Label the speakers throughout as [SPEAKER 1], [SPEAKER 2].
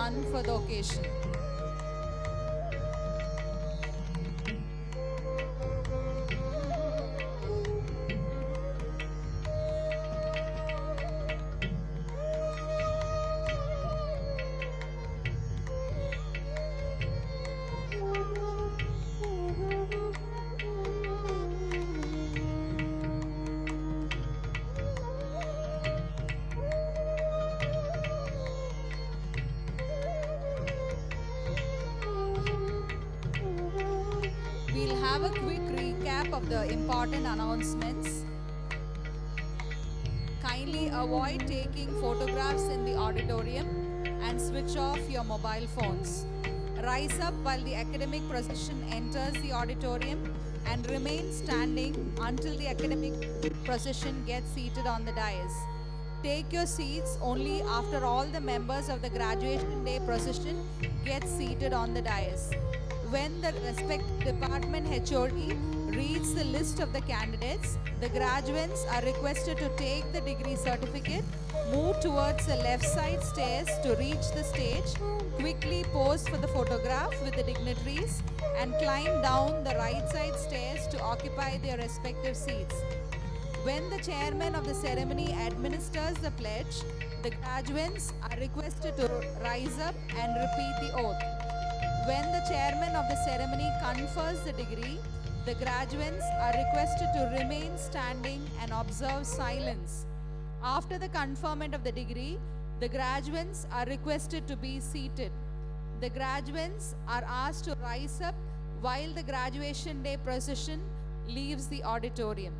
[SPEAKER 1] done for the occasion. We'll have a quick recap of the important announcements. Kindly avoid taking photographs in the auditorium and switch off your mobile phones. Rise up while the academic procession enters the auditorium and remain standing until the academic procession gets seated on the dais. Take your seats only after all the members of the graduation day procession get seated on the dais. When the respective department HOD reads the list of the candidates, the graduates are requested to take the degree certificate, move towards the left side stairs to reach the stage, quickly pose for the photograph with the dignitaries, and climb down the right side stairs to occupy their respective seats. When the chairman of the ceremony administers the pledge, the graduates are requested to rise up and repeat the oath. When the chairman of the ceremony confers the degree, the graduates are requested to remain standing and observe silence. After the conferment of the degree, the graduates are requested to be seated. The graduates are asked to rise up while the graduation day procession leaves the auditorium.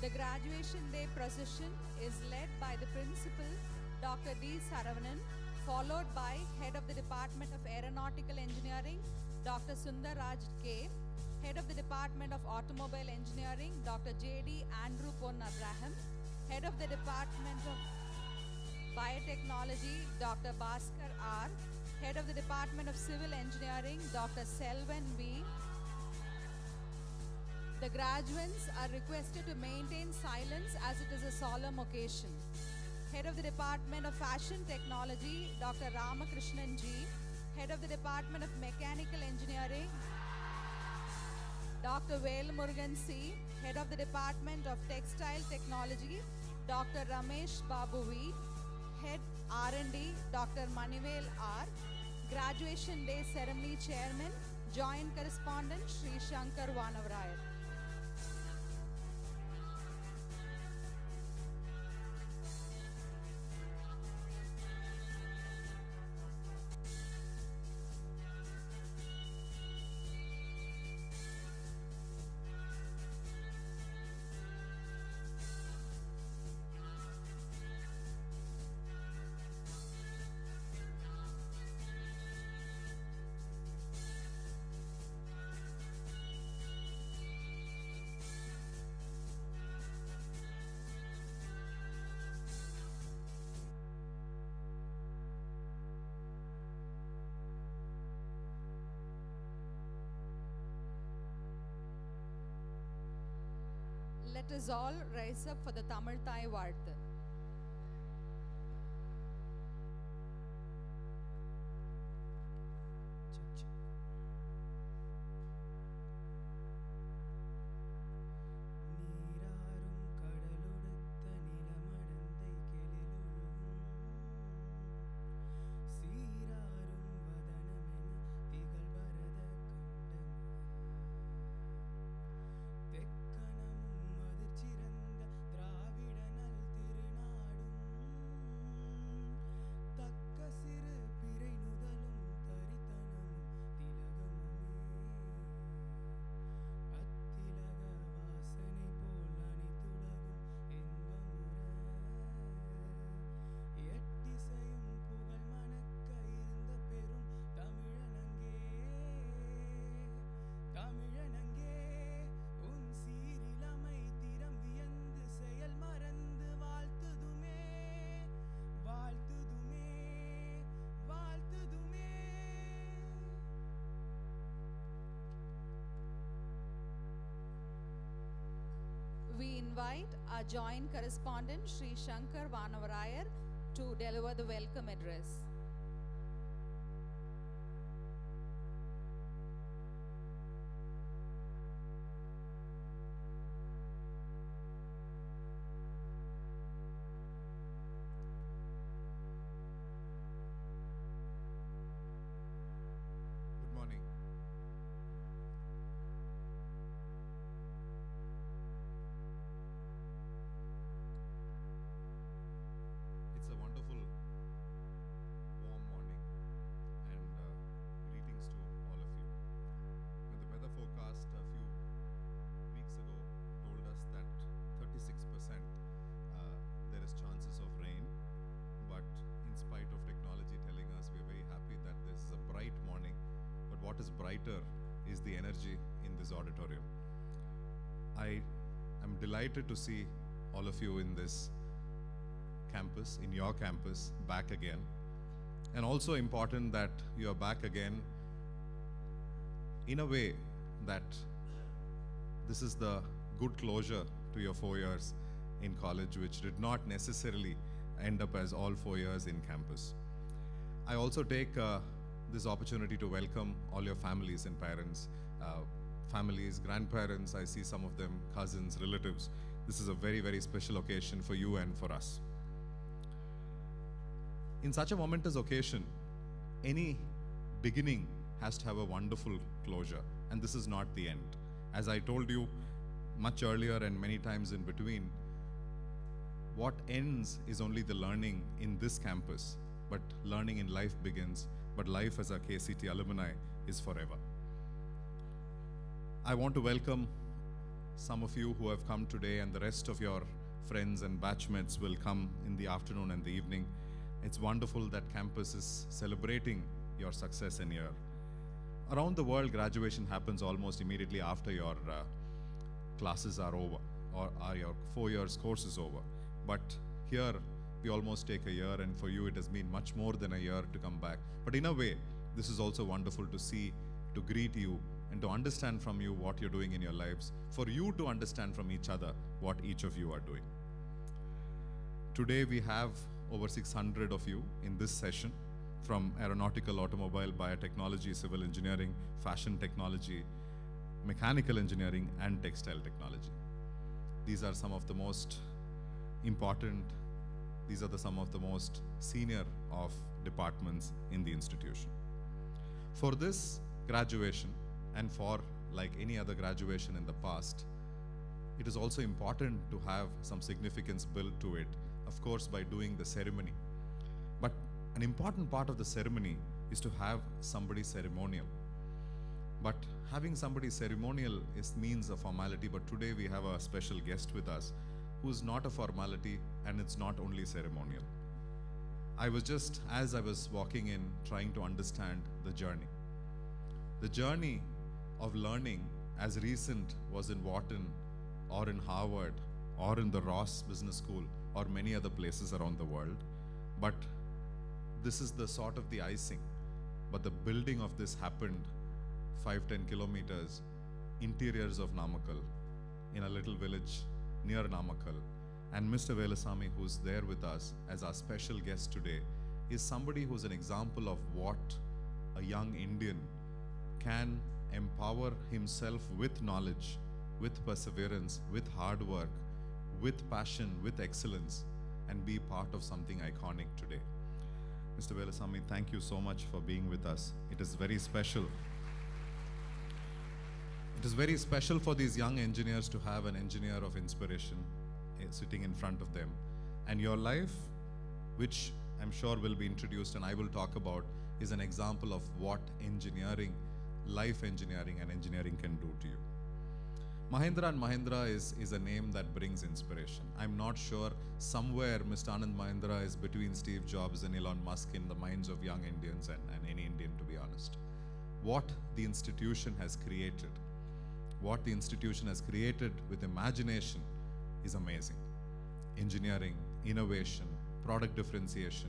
[SPEAKER 1] The graduation day procession is led by the Principal, Dr. D. Saravanan, followed by Head of the Department of Aeronautical Engineering, Dr. Sundar Raj K., Head of the Department of Automobile Engineering, Dr. J.D. Andrew Pon Abraham, Head of the Department of Biotechnology, Dr. Bhaskar R., Head of the Department of Civil Engineering, Dr. Selvan V. The graduates are requested to maintain silence as it is a solemn occasion. Head of the Department of Fashion Technology, Dr. Ramakrishnan G. Head of the Department of Mechanical Engineering, Dr. Vel Murugan C. Head of the Department of Textile Technology, Dr. Ramesh Babu V. Head R&D, Dr. Manivel R. Graduation Day Ceremony Chairman, Joint Correspondent, Sri Shankar Vanavrayar. Let us all rise up for the Tamil Thai Varthu. We invite our joint correspondent, Sri Shankar Vanavrayar, to deliver the welcome address.
[SPEAKER 2] Good morning. It's a wonderful, warm morning, and greetings to all of you. When the weather forecast a few weeks ago told us that 36% there is chances of rain, but in spite of technology telling us, we are very happy that this is a bright morning. But what is brighter is the energy in this auditorium. I am delighted to see all of you in this campus, in your campus, back again. And also important that you are back again in a way that this is the good closure to your 4 years in college, which did not necessarily end up as all 4 years in campus. I also take this opportunity to welcome all your families and parents, families, grandparents. I see some of them, cousins, relatives. This is a very, very special occasion for you and for us. In such a momentous occasion, any beginning has to have a wonderful closure, and this is not the end. As I told you much earlier and many times in between, what ends is only the learning in this campus, but learning in life begins, but life as a KCT alumni is forever. I want to welcome some of you who have come today and the rest of your friends and batchmates will come in the afternoon and the evening. It's wonderful that campus is celebrating your success in year. Around the world, graduation happens almost immediately after your classes are over or your 4 years course is over. But here, we almost take a year, and for you it has been much more than a year to come back. But in a way, this is also wonderful to see, to greet you, and to understand from you what you're doing in your lives, for you to understand from each other what each of you are doing. Today we have over 600 of you in this session from Aeronautical, Automobile, Biotechnology, Civil Engineering, Fashion Technology, Mechanical Engineering, and Textile Technology. These are some of the most important, some of the most senior of departments in the institution. For this graduation, and for like any other graduation in the past, it is also important to have some significance built to it, of course, by doing the ceremony. But an important part of the ceremony is to have somebody ceremonial. But having somebody ceremonial means a formality, but today we have a special guest with us who's not a formality, and it's not only ceremonial. As I was walking in, trying to understand the journey. The journey of learning as recent was in Wharton or in Harvard or in the Ross Business School or many other places around the world. But this is the sort of the icing. But the building of this happened 5-10 kilometers, interiors of Namakkal, in a little village near Namakkal. And Mr. Velasamy, who's there with us as our special guest today, is somebody who's an example of what a young Indian can empower himself with knowledge, with perseverance, with hard work, with passion, with excellence, and be part of something iconic today. Mr. Velasamy, thank you so much for being with us. It is very special. It is very special for these young engineers to have an engineer of inspiration sitting in front of them. And your life, which I'm sure will be introduced and I will talk about, is an example of what engineering, life engineering and engineering can do to you. Mahindra & Mahindra is a name that brings inspiration. I'm not sure somewhere Mr. Anand Mahindra is between Steve Jobs and Elon Musk in the minds of young Indians and any Indian, to be honest. What the institution has created with imagination is amazing. Engineering, innovation, product differentiation,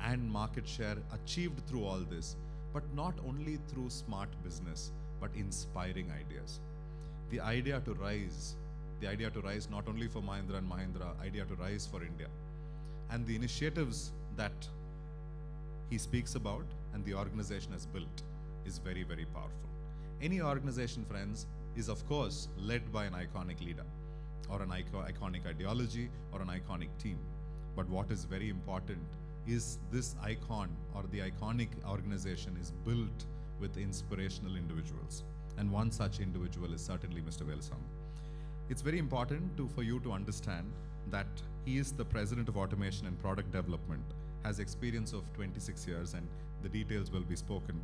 [SPEAKER 2] and market share achieved through all this, but not only through smart business, but inspiring ideas. The idea to rise not only for Mahindra & Mahindra, idea to rise for India. And the initiatives that he speaks about and the organization has built is very, very powerful. Any organization, friends, is of course led by an iconic leader, or an iconic ideology, or an iconic team. But what is very important is this icon or the iconic organization is built with inspirational individuals. And one such individual is certainly Mr. Velasamy. It's very important for you to understand that he is the President of Automation and Product Development, has experience of 26 years, and the details will be spoken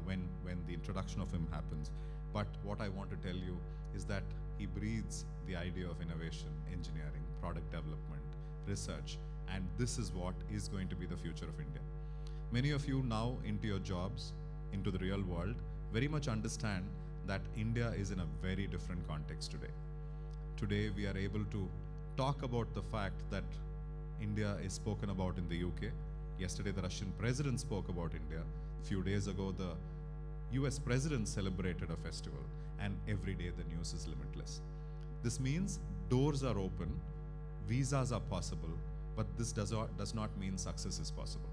[SPEAKER 2] when the introduction of him happens. But what I want to tell you is that he breathes the idea of innovation, engineering, product development, research, and this is what is going to be the future of India. Many of you now into your jobs, into the real world, very much understand that India is in a very different context today. Today we are able to talk about the fact that India is spoken about in the UK. Yesterday the Russian president spoke about India. A few days ago the US president celebrated a festival, and every day the news is limitless. This means doors are open, visas are possible, but this does not mean success is possible.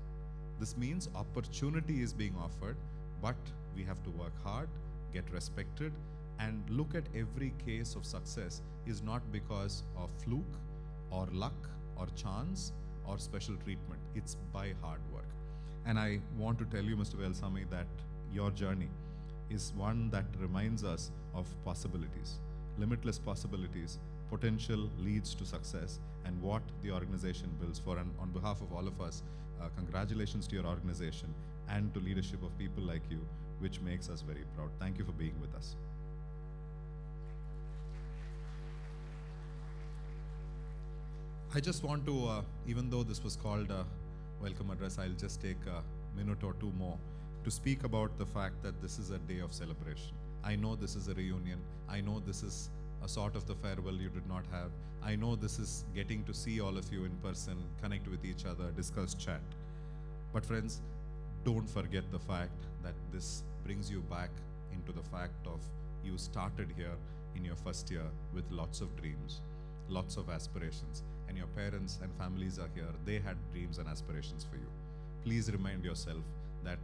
[SPEAKER 2] This means opportunity is being offered, but we have to work hard, get respected, and look at every case of success is not because of fluke or luck or chance or special treatment. It's by hard work. And I want to tell you, Mr. Velasamy, that your journey is one that reminds us of possibilities, limitless possibilities. Potential leads to success, and what the organization builds for. And on behalf of all of us, congratulations to your organization and to leadership of people like you, which makes us very proud. Thank you for being with us. I just want to, even though this was called a welcome address, I'll just take a minute or two more to speak about the fact that this is a day of celebration. I know this is a reunion. I know this is a sort of the farewell you did not have. I know this is getting to see all of you in person, connect with each other, discuss, chat. But friends, don't forget the fact that this brings you back into the fact of you started here in your first year with lots of dreams, lots of aspirations, and your parents and families are here. They had dreams and aspirations for you. Please remind yourself that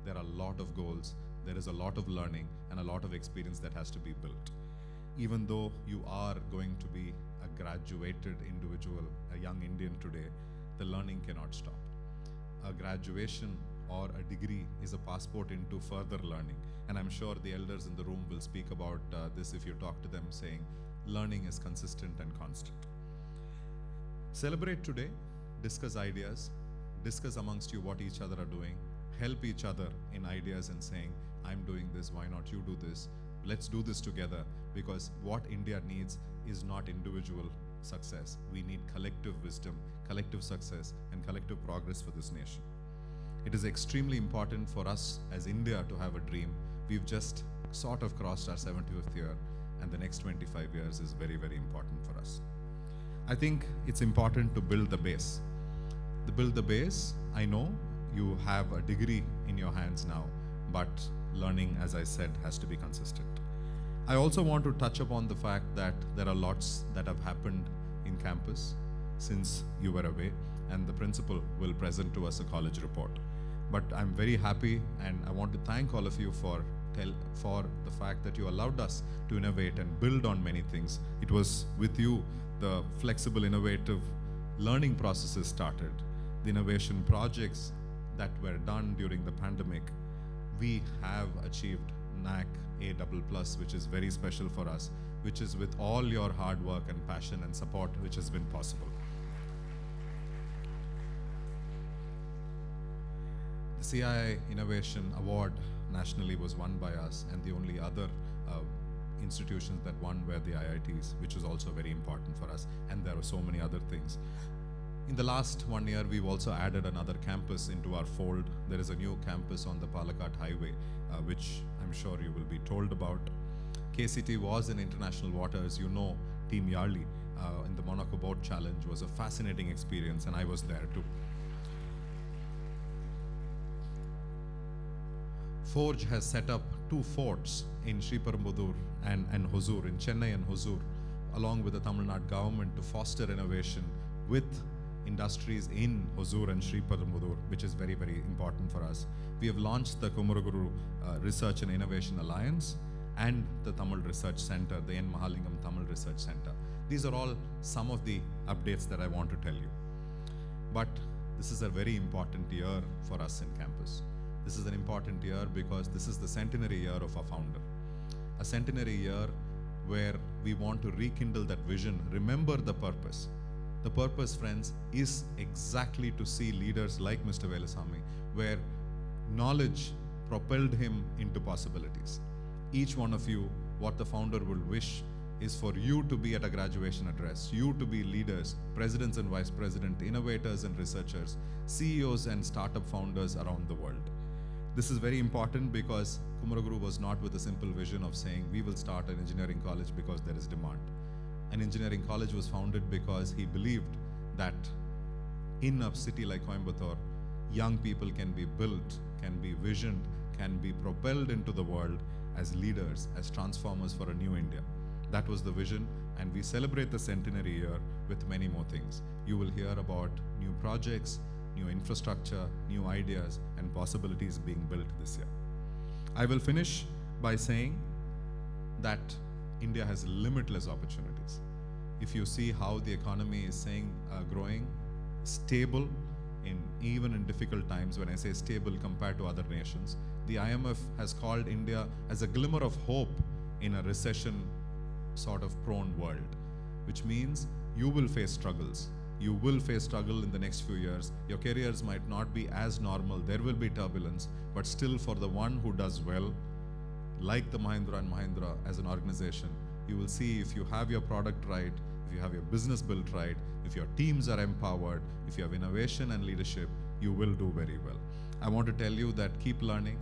[SPEAKER 2] there are a lot of goals, there is a lot of learning, and a lot of experience that has to be built. Even though you are going to be a graduated individual, a young Indian today, the learning cannot stop. A graduation or a degree is a passport into further learning. And I'm sure the elders in the room will speak about this if you talk to them, saying learning is consistent and constant. Celebrate today, discuss ideas, discuss amongst you what each other are doing, help each other in ideas and saying, I'm doing this, why not you do this? Let's do this together, because what India needs is not individual success. We need collective wisdom, collective success, and collective progress for this nation. It is extremely important for us as India to have a dream. We've just sort of crossed our 75th year, and the next 25 years is very, very important for us. I think it's important to build the base. To build the base, I know you have a degree in your hands now, but learning, as I said, has to be consistent. I also want to touch upon the fact that there are lots that have happened in campus since you were away, and the principal will present to us a college report. But I'm very happy, and I want to thank all of you for the fact that you allowed us to innovate and build on many things. It was with you the flexible, innovative learning processes started, the innovation projects that were done during the pandemic. We have achieved NAC A++, which is very special for us, which is with all your hard work and passion and support which has been possible. The CII Innovation Award nationally was won by us, and the only other institutions that won were the IITs, which was also very important for us, and there were so many other things. In the last 1 year, we've also added another campus into our fold. There is a new campus on the Palakkad Highway, which I'm sure you will be told about. KCT was in international waters. You know, Team Yarli in the Monaco Boat Challenge was a fascinating experience, and I was there too. Forge has set up 2 forts in Sriperumbudur and Hosur, in Chennai and Hosur, along with the Tamil Nadu government, to foster innovation with industries in Hosur and Sriperumbudur, which is very, very important for us. We have launched the Kumaraguru Research and Innovation Alliance and the Tamil Research Center, the N. Mahalingam Tamil Research Center. These are all some of the updates that I want to tell you. But this is a very important year for us in campus. This is an important year because this is the centenary year of our founder. A centenary year where we want to rekindle that vision, remember the purpose. The purpose, friends, is exactly to see leaders like Mr. Velasamy, where knowledge propelled him into possibilities. Each one of you, what the founder will wish is for you to be at a graduation address, you to be leaders, presidents and vice presidents, innovators and researchers, CEOs and startup founders around the world. This is very important because Kumaraguru was not with a simple vision of saying we will start an engineering college because there is demand. An engineering college was founded because he believed that in a city like Coimbatore, young people can be built, can be visioned, can be propelled into the world as leaders, as transformers for a new India. That was the vision, and we celebrate the centenary year with many more things. You will hear about new projects, new infrastructure, new ideas, and possibilities being built this year. I will finish by saying that India has limitless opportunities. If you see how the economy is growing, stable, even in difficult times. When I say stable compared to other nations, the IMF has called India as a glimmer of hope in a recession sort of prone world, which means you will face struggles. You will face struggle in the next few years. Your careers might not be as normal. There will be turbulence, but still for the one who does well, like the Mahindra & Mahindra as an organization, you will see if you have your product right, if if you have your business built right, if your teams are empowered, if you have innovation and leadership, you will do very well. I want to tell you that keep learning,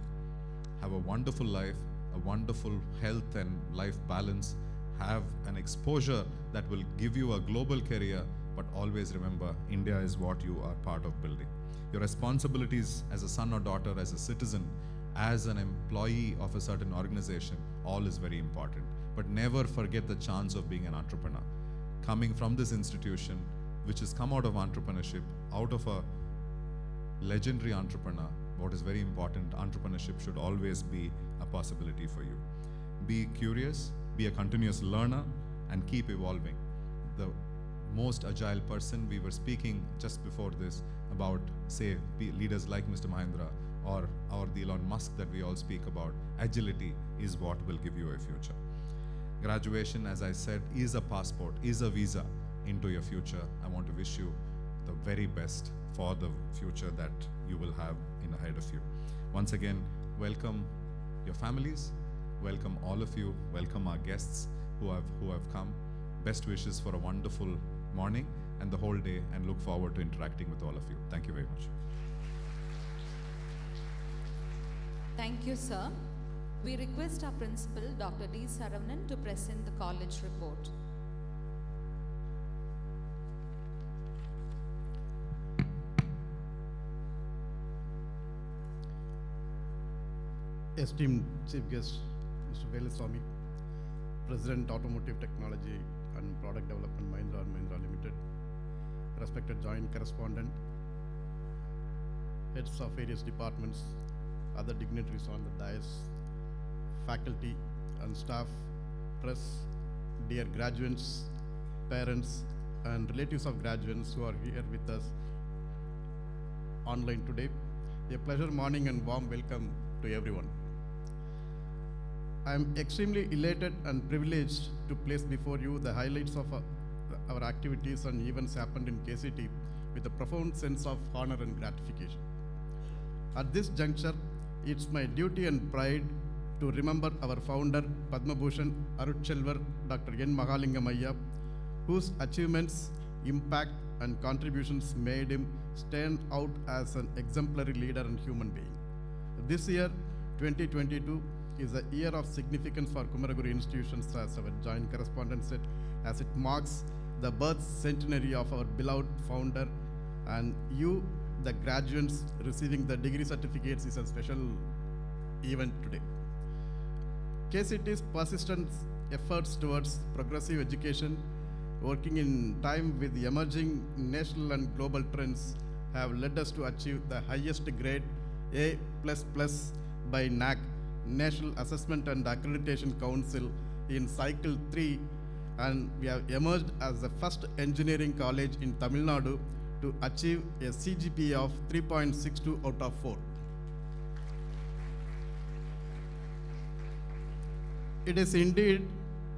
[SPEAKER 2] have a wonderful life, a wonderful health and life balance, have an exposure that will give you a global career, but always remember, India is what you are part of building. Your responsibilities as a son or daughter, as a citizen, as an employee of a certain organization, all is very important. But never forget the chance of being an entrepreneur. Coming from this institution, which has come out of entrepreneurship, out of a legendary entrepreneur, what is very important, entrepreneurship should always be a possibility for you. Be curious, be a continuous learner, and keep evolving. The most agile person, we were speaking just before this about, say, leaders like Mr. Mahendra or the Elon Musk that we all speak about. Agility is what will give you a future. Graduation, as I said, is a passport, is a visa into your future. I want to wish you the very best for the future that you will have in ahead of you. Once again, welcome your families, welcome all of you, welcome our guests who have come. Best wishes for a wonderful morning and the whole day, and look forward to interacting with all of you. Thank you very much.
[SPEAKER 1] Thank you, sir. We request our principal, Dr. D. Saravanan, to present the college report.
[SPEAKER 3] Esteemed Chief Guest, Mr. Veluswamy, President, Automotive Technology and Product Development, Mahindra & Mahindra Limited, respected Joint Correspondent, heads of various departments, other dignitaries on the dais, faculty and staff, press, dear graduates, parents, and relatives of graduates who are here with us online today. A pleasure morning and warm welcome to everyone. I am extremely elated and privileged to place before you the highlights of our activities and events happened in KCT with a profound sense of honor and gratification. At this juncture, it's my duty and pride to remember our founder, Padma Bhushan Arutchelvar, Dr. N. Mahalingam Ayya, whose achievements, impact, and contributions made him stand out as an exemplary leader and human being. This year, 2022, is a year of significance for Kumaraguru institutions, as our joint correspondent said, as it marks the birth centenary of our beloved founder, and you, the graduates receiving the degree certificates, is a special event today. KCT's persistent efforts towards progressive education, working in time with the emerging national and global trends, have led us to achieve the highest grade A++ by NAAC, National Assessment and Accreditation Council, in Cycle 3, and we have emerged as the first engineering college in Tamil Nadu to achieve a CGPA of 3.62 out of 4. It is indeed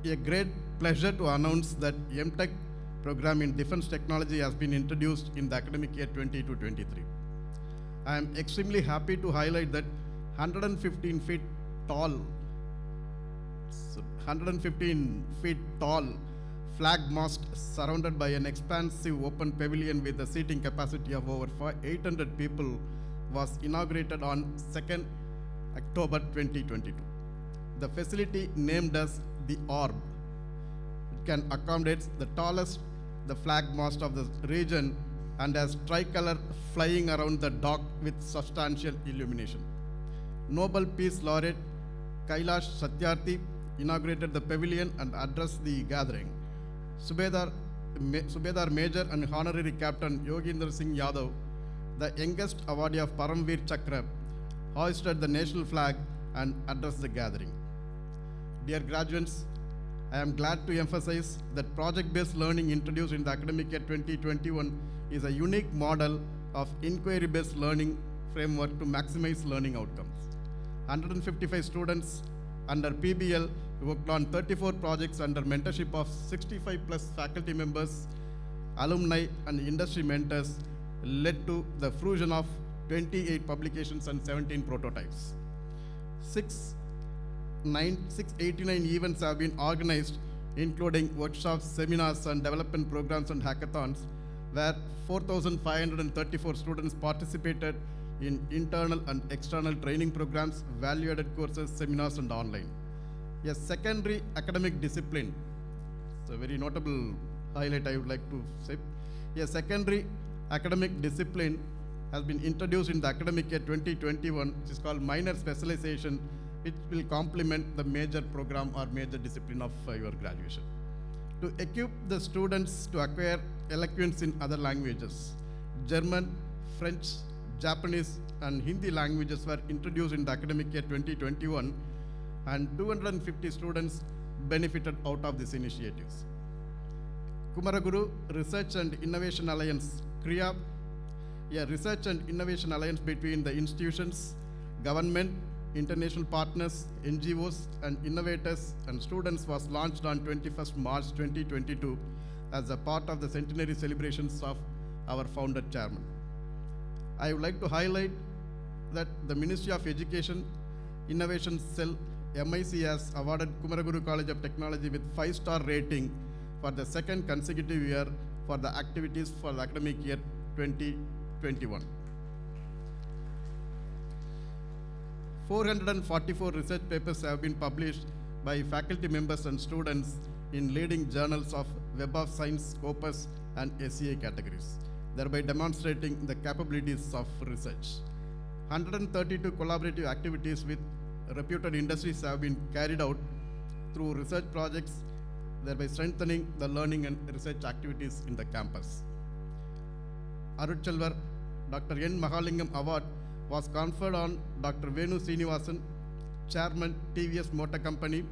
[SPEAKER 3] a great pleasure to announce that MTech program in Defense Technology has been introduced in the academic year 22-23. I am extremely happy to highlight that 115 feet tall flag mast surrounded by an expansive open pavilion with a seating capacity of over 800 people was inaugurated on 2nd October 2022. The facility, named as the Orb, it can accommodate the tallest flag mast of the region and has tricolor flying around the dock with substantial illumination. Nobel Peace Laureate Kailash Satyarthi inaugurated the pavilion and addressed the gathering. Subedar Major and Honorary Captain Yoginder Singh Yadav, the youngest awardee of Paramveer Chakra, hoisted the national flag and addressed the gathering. Dear graduates, I am glad to emphasize that project-based learning introduced in the academic year 2021 is a unique model of inquiry-based learning framework to maximize learning outcomes. 155 students under PBL worked on 34 projects under mentorship of 65 plus faculty members, alumni, and industry mentors, led to the fruition of 28 publications and 17 prototypes. 689 events have been organized including workshops, seminars, and development programs and hackathons, where 4,534 students participated in internal and external training programs, value-added courses, seminars, and online. A secondary academic discipline, it's a very notable highlight I would like to say. A secondary academic discipline has been introduced in the academic year 2021, which is called minor specialization, which will complement the major program or major discipline of your graduation. To equip the students to acquire eloquence in other languages, German, French, Japanese, and Hindi languages were introduced in the academic year 2021, and 250 students benefited out of these initiatives. Kumaraguru Research and Innovation Alliance, KRIA, a research and innovation alliance between the institutions, government, international partners, NGOs, and innovators and students, was launched on 21st March 2022 as a part of the centenary celebrations of our founder chairman. I would like to highlight that the Ministry of Education Innovation Cell, MIC, has awarded Kumaraguru College of Technology with 5-star rating for the second consecutive year for the activities for the academic year 2021. 444 research papers have been published by faculty members and students in leading journals of Web of Science, Scopus, and SCA categories, thereby demonstrating the capabilities of research. 132 collaborative activities with reputed industries have been carried out through research projects, thereby strengthening the learning and research activities in the campus. Arutchalvar Dr. N. Mahalingam Award was conferred on Dr. Venu Srinivasan, Chairman, TVS Motor Company,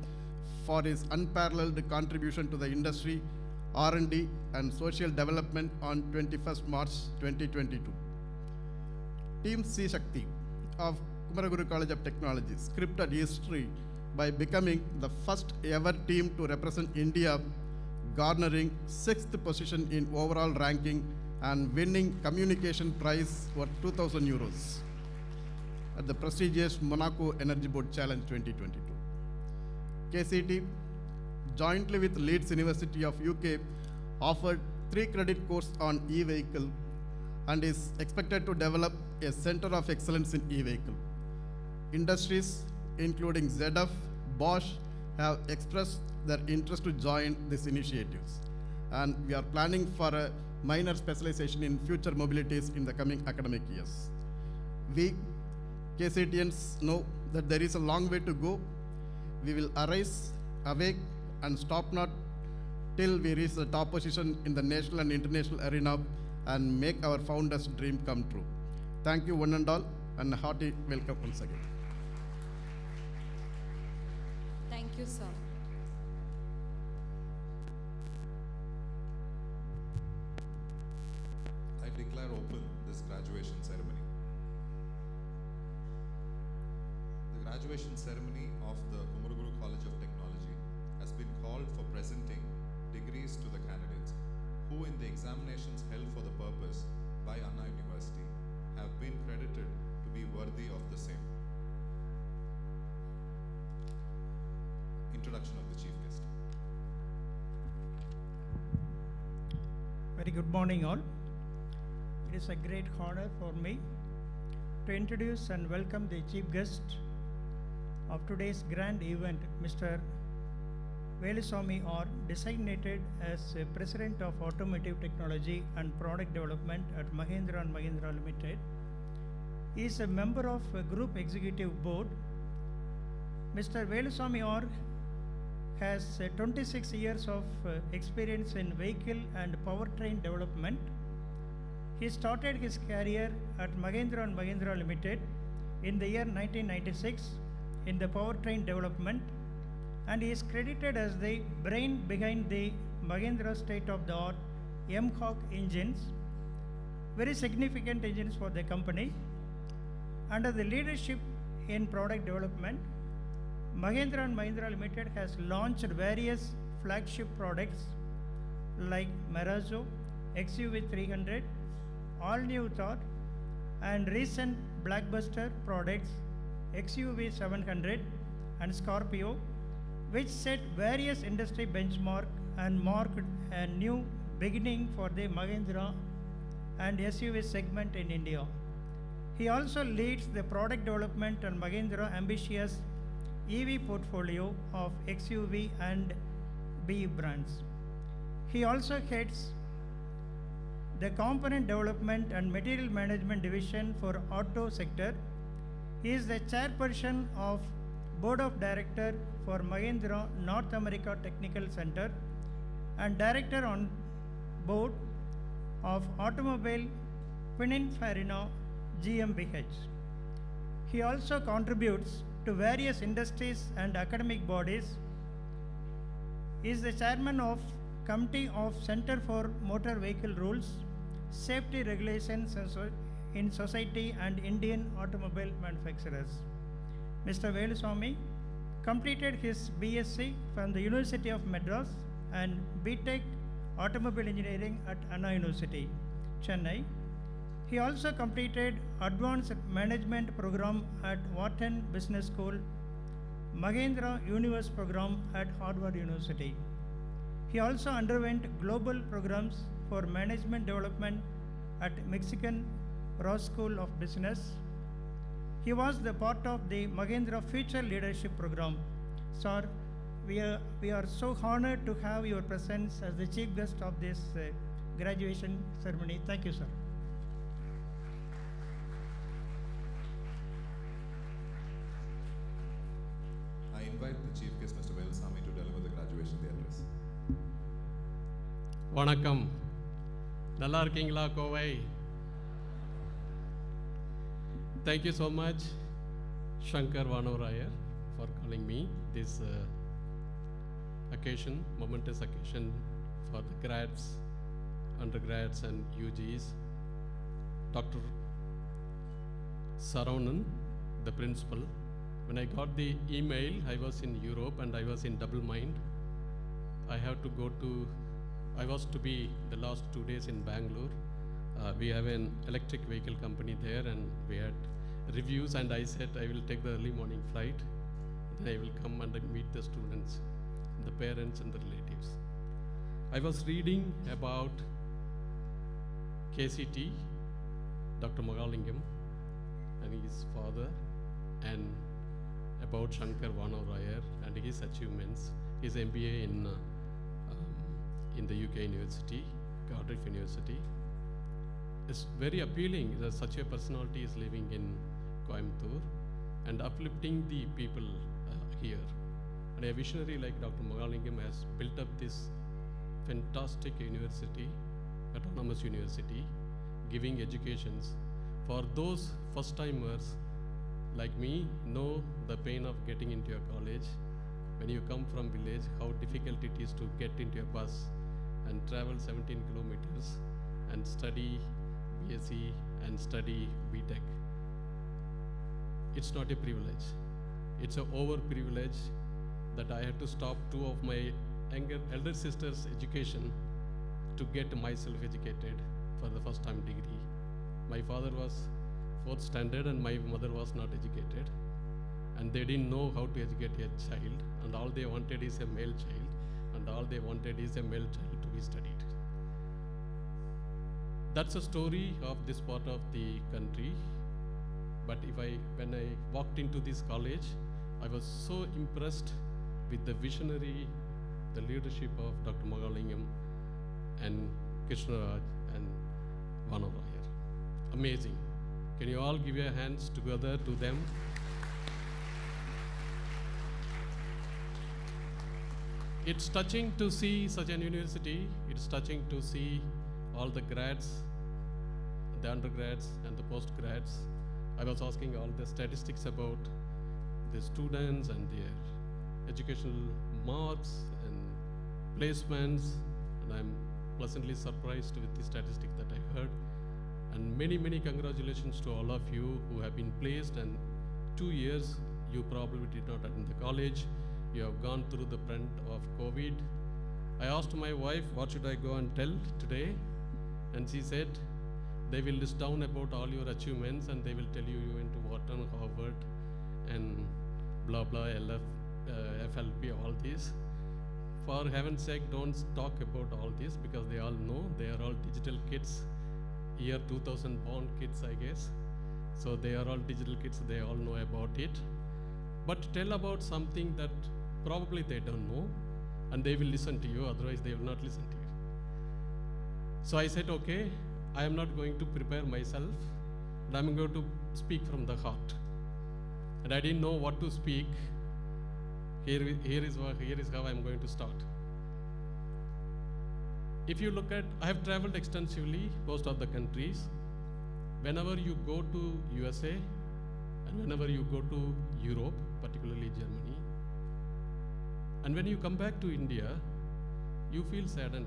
[SPEAKER 3] for his unparalleled contribution to the industry, R&D, and social development on 21st March 2022. Team C Shakti of Kumaraguru College of Technology scripted history by becoming the first ever team to represent India, garnering 6th position in overall ranking and winning communication prize worth 2,000 euros at the prestigious Monaco Energy Board Challenge 2022. KCT, jointly with Leeds University of UK, offered 3-credit course on e-vehicle and is expected to develop a center of excellence in e-vehicle. Industries including ZF, Bosch have expressed their interest to join these initiatives, and we are planning for a minor specialization in future mobilities in the coming academic years. We KCTians know that there is a long way to go. We will arise, awake, and stop not till we reach the top position in the national and international arena and make our founders' dream come true. Thank you one and all, and a hearty welcome once again.
[SPEAKER 1] Thank you, sir.
[SPEAKER 2] I declare open this graduation ceremony. The graduation ceremony of the Kumaraguru College of Technology has been called for presenting degrees to the candidates who, in the examinations held for the purpose by Anna University, have been credited to be worthy of the same. Introduction of the Chief Guest.
[SPEAKER 4] Very good morning all. It is a great honor for me to introduce and welcome the chief guest of today's grand event, Mr. Veluswamy R, designated as President of Automotive Technology and Product Development at Mahindra & Mahindra Limited. He is a member of a Group Executive Board. Mr. Veluswamy R has 26 years of experience in vehicle and powertrain development. He started his career at Mahindra & Mahindra Limited in the year 1996 in the powertrain development, and he is credited as the brain behind the Mahindra state-of-the-art MHawk engines, very significant engines for the company. Under the leadership in product development, Mahindra & Mahindra Limited has launched various flagship products like Marazzo, XUV 300, all-new Thor, and recent blockbuster products XUV 700 and Scorpio, which set various industry benchmark and marked a new beginning for the Mahindra and SUV segment in India. He also leads the product development and Mahindra ambitious EV portfolio of XUV and B brands. He also heads the component development and material management division for auto sector. He is the chairperson of board of director for Mahindra North America Technical Center and director on board of automobile Pininfarina GmbH. He also contributes to various industries and academic bodies. He is the chairman of Committee of Center for Motor Vehicle Rules, Safety Regulations in Society and Indian Automobile Manufacturers. Mr. Veluswamy completed his BSc from the University of Madras and BTech Automobile Engineering at Anna University, Chennai. He also completed Advanced Management Program at Wharton Business School, Mahindra Universe Program at Harvard University. He also underwent global programs for management development at Mexican Ross School of Business. He was the part of the Mahindra Future Leadership Program. Sir, we are so honored to have your presence as the chief guest of this graduation ceremony. Thank you, sir.
[SPEAKER 2] I invite the chief guest, Mr. Veluswamy, to deliver the graduation address.
[SPEAKER 5] வணக்கம். நல்லா இருக்கீங்களா Kovai? Thank you so much, Shankar Vanorayar, for calling me this occasion, momentous occasion for the grads, undergrads and UGs. Dr. Saravanan, the principal. When I got the email, I was in Europe and I was in double mind. I was to be the last 2 days in Bangalore. We have an electric vehicle company there and we had reviews, and I said I will take the early morning flight. Then I will come and meet the students, the parents and the relatives. I was reading about KCT, Dr. Magalingam and his father, and about Shankar Vanorayar and his achievements, his MBA in the UK University, Cardiff University. It's very appealing that such a personality is living in Coimbatore and uplifting the people here. And a visionary like Dr. Magalingam has built up this fantastic university, autonomous university, giving educations for those first-timers like me know the pain of getting into a college. When you come from village, how difficult it is to get into a bus and travel 17 kilometers and study BSc and study BTech. It's not a privilege. It's an over-privilege that I had to stop 2 of my elder sister's education to get myself educated for the first time degree. My father was 4th standard and my mother was not educated, and they didn't know how to educate a child, and all they wanted is a male child, and all they wanted is a male child to be studied. That's a story of this part of the country. But when I walked into this college, I was so impressed with the visionary, the leadership of Dr. Magalingam and Krishnaraj and Vanorayar. Amazing. Can you all give your hands together to them? It's touching to see such an university. It's touching to see all the grads, the undergrads and the postgrads. I was asking all the statistics about the students and their educational marks and placements, and I'm pleasantly surprised with the statistic that I heard. And many, many congratulations to all of you who have been placed, and 2 years you probably did not attend the college. You have gone through the brunt of COVID. I asked my wife, what should I go and tell today? And she said, they will list down about all your achievements and they will tell you you went to Wharton, Harvard, and blah, blah, FLP, all this. For heaven's sake, don't talk about all this because they all know they are all digital kids. Year 2000 born kids, I guess. So they are all digital kids, they all know about it. But tell about something that probably they don't know, and they will listen to you, otherwise they will not listen to you. So I said, okay, I am not going to prepare myself, but I'm going to speak from the heart. And I didn't know what to speak. Here is how I'm going to start. If you look at, I have traveled extensively, most of the countries. Whenever you go to USA, and whenever you go to Europe, particularly Germany, and when you come back to India, you feel saddened.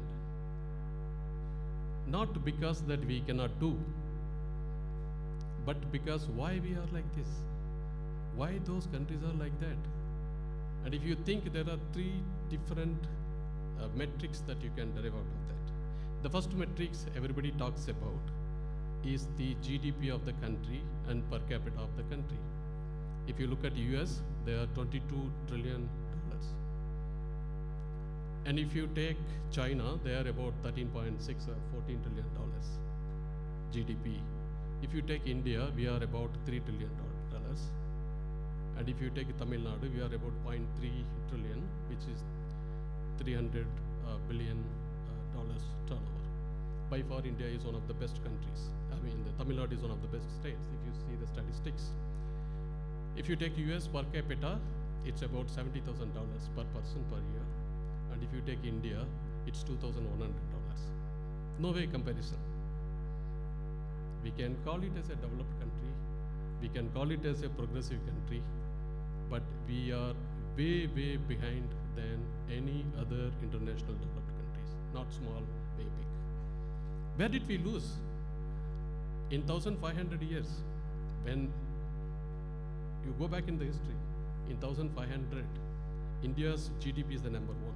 [SPEAKER 5] Not because that we cannot do, but because why we are like this? Why those countries are like that? And if you think, there are three different metrics that you can derive out of that. The first metrics everybody talks about is the GDP of the country and per capita of the country. If you look at US, they are $22 trillion. And if you take China, they are about 13.6 or $14 trillion GDP. If you take India, we are about $3 trillion. And if you take Tamil Nadu, we are about 0.3 trillion, which is $300 billion turnover. By far, India is one of the best countries. I mean, the Tamil Nadu is one of the best states, if you see the statistics. If you take US per capita, it's about $70,000 per person per year. And if you take India, it's $2,100. No way comparison. We can call it as a developed country. We can call it as a progressive country, but we are way, way behind than any other international developed countries. Not small, way big. Where did we lose? In 1,500 years, when you go back in the history, in 1,500, India's GDP is the number one.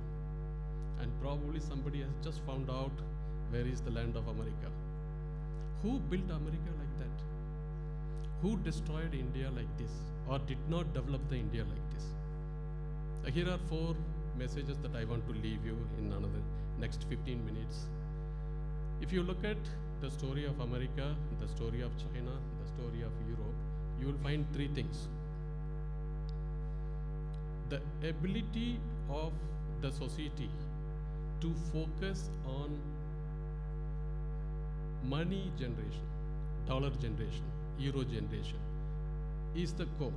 [SPEAKER 5] And probably somebody has just found out where is the land of America. Who built America like that? Who destroyed India like this, or did not develop the India like this? Here are 4 messages that I want to leave you in another next 15 minutes. If you look at the story of America, the story of China, the story of Europe, you will find 3 things. The ability of the society to focus on money generation, dollar generation, euro generation is the core.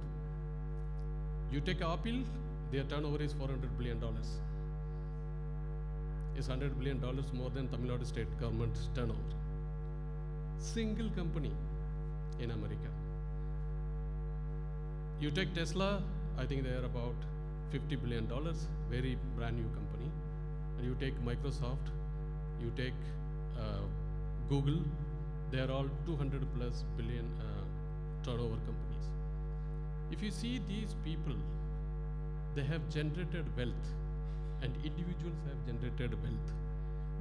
[SPEAKER 5] You take Apple, their turnover is $400 billion. It's $100 billion more than Tamil Nadu state government turnover. Single company in America. You take Tesla, I think they are about $50 billion, very brand new company. And you take Microsoft, you take Google, they are all 200 plus billion turnover companies. If you see these people, they have generated wealth, and individuals have generated wealth.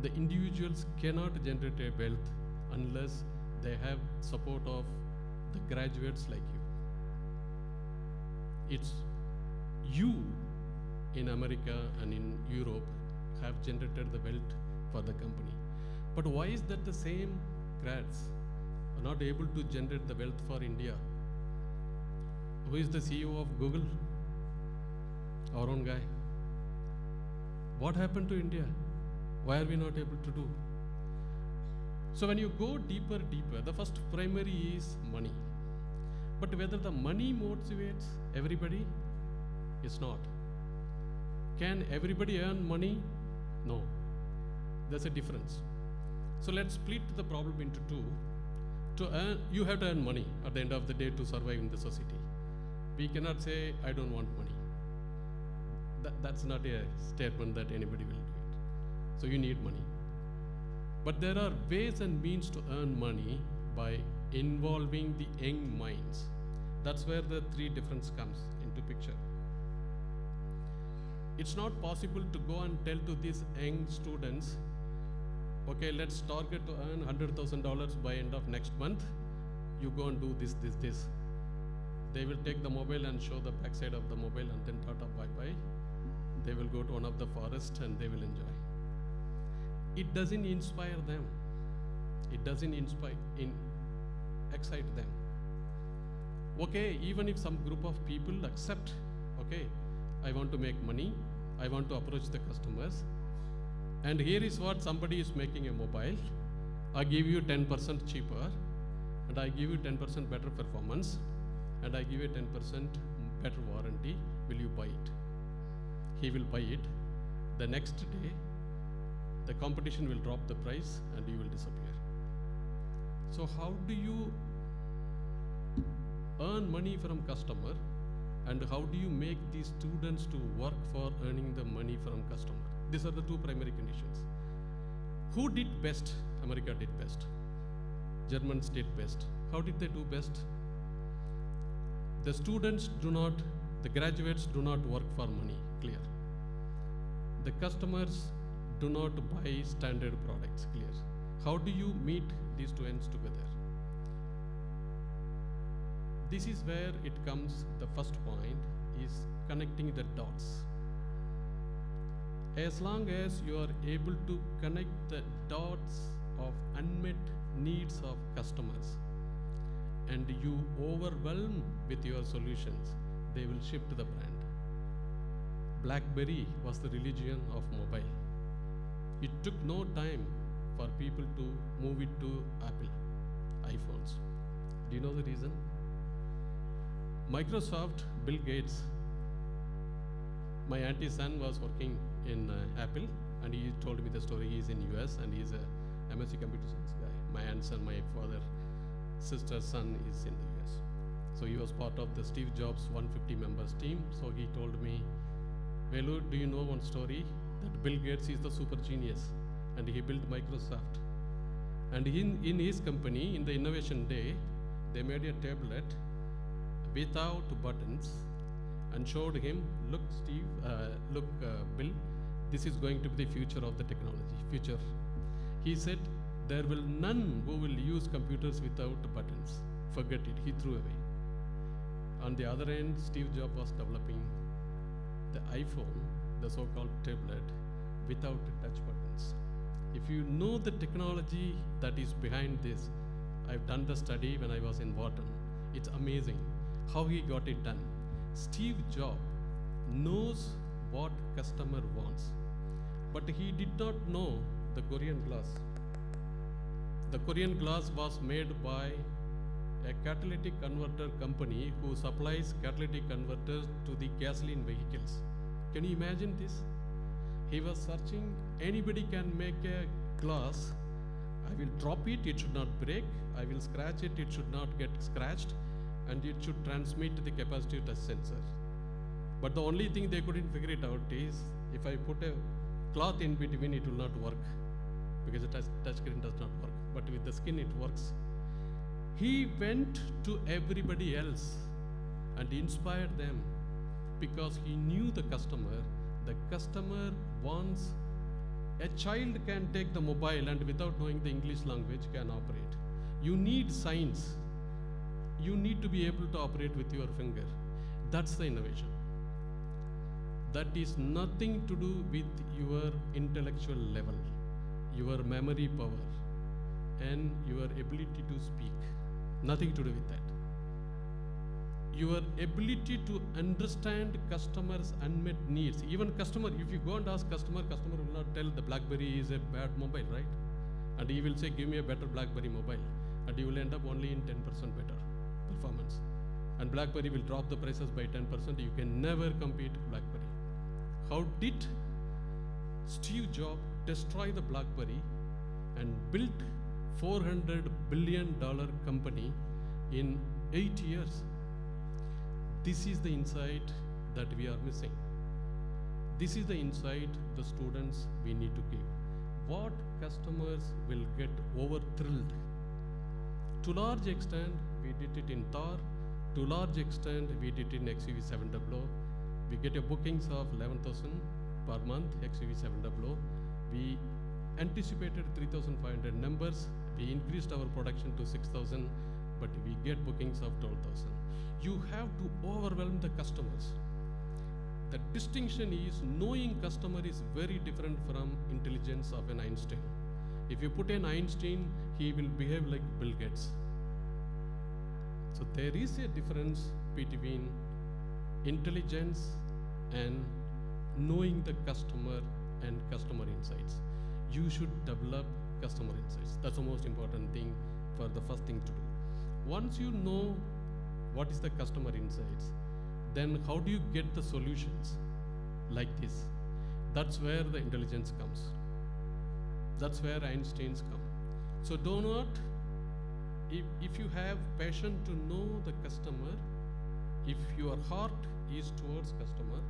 [SPEAKER 5] The individuals cannot generate a wealth unless they have support of the graduates like you. It's you in America and in Europe have generated the wealth for the company. But why is that the same grads are not able to generate the wealth for India? Who is the CEO of Google? Our own guy. What happened to India? Why are we not able to do? So when you go deeper, the first primary is money. But whether the money motivates everybody, it's not. Can everybody earn money? No. There's a difference. So let's split the problem into 2. To earn, you have to earn money at the end of the day to survive in the society. We cannot say, I don't want money. That's not a statement that anybody will do it. So you need money. But there are ways and means to earn money by involving the young minds. That's where the 3 difference comes into picture. It's not possible to go and tell to these young students, okay, let's target to earn $100,000 by end of next month. You go and do this. They will take the mobile and show the backside of the mobile and then tata bye-bye. They will go to one of the forest and they will enjoy. It doesn't inspire them. It doesn't excite them. Okay, even if some group of people accept, okay, I want to make money, I want to approach the customers, and here is what somebody is making a mobile, I give you 10% cheaper, and I give you 10% better performance, and I give you 10% better warranty, will you buy it? He will buy it. The next day, the competition will drop the price and you will disappear. So how do you earn money from customer, and how do you make these students to work for earning the money from customer? These are the two primary conditions. Who did best? America did best. Germans did best. How did they do best? The students do not, the graduates do not work for money, clear. The customers do not buy standard products, clear. How do you meet these two ends together? This is where it comes, the first point is connecting the dots. As long as you are able to connect the dots of unmet needs of customers and you overwhelm with your solutions, they will shift the brand. BlackBerry was the religion of mobile. It took no time for people to move it to Apple iPhones. Do you know the reason? Microsoft, Bill Gates, my auntie's son was working in Apple, and he told me the story. He's in US and he's a MSc computer science guy. My aunt's son, my father's sister's son is in the US. So he was part of the Steve Jobs 150 members team. So he told me, Velu, do you know one story? That Bill Gates is the super genius and he built Microsoft. And in his company, in the innovation day, they made a tablet without buttons and showed him, look Steve, Bill, this is going to be the future of the technology, future. He said, there will none who will use computers without buttons. Forget it, he threw away. On the other end, Steve Jobs was developing the iPhone, the so-called tablet, without touch buttons. If you know the technology that is behind this, I've done the study when I was in Wharton. It's amazing how he got it done. Steve Jobs knows what customer wants, but he did not know the Korean glass. The Korean glass was made by a catalytic converter company who supplies catalytic converters to the gasoline vehicles. Can you imagine this? He was searching, anybody can make a glass. I will drop it, it should not break. I will scratch it, it should not get scratched. And it should transmit the capacitive touch sensor. But the only thing they couldn't figure it out is, if I put a cloth in between, it will not work, because the touch screen does not work. But with the skin, it works. He went to everybody else and inspired them because he knew the customer. The customer wants, a child can take the mobile and without knowing the English language can operate. You need signs. You need to be able to operate with your finger. That's the innovation. That is nothing to do with your intellectual level, your memory power, and your ability to speak. Nothing to do with that. Your ability to understand customers' unmet needs. Even customer, if you go and ask customer will not tell the BlackBerry is a bad mobile, right? And he will say, give me a better BlackBerry mobile. And you will end up only in 10% better performance. And BlackBerry will drop the prices by 10%. You can never compete BlackBerry. How did Steve Jobs destroy the BlackBerry and built $400 billion company in 8 years? This is the insight that we are missing. This is the insight the students we need to give. What customers will get over-thrilled. To large extent, we did it in Thor. To large extent, we did it in XUV700. We get a bookings of 11,000 per month, XUV700. We anticipated 3,500 numbers. We increased our production to 6,000. but we get bookings of 12,000. You have to overwhelm the customers. The distinction is knowing customer is very different from intelligence of an Einstein. If you put an Einstein, he will behave like Bill Gates. So there is a difference between intelligence and knowing the customer and customer insights. You should develop customer insights. That's the most important thing for the first thing to do. Once you know what is the customer insights, then how do you get the solutions like this? That's where the intelligence comes. That's where Einsteins come. So do not, if you have passion to know the customer, if your heart is towards customer,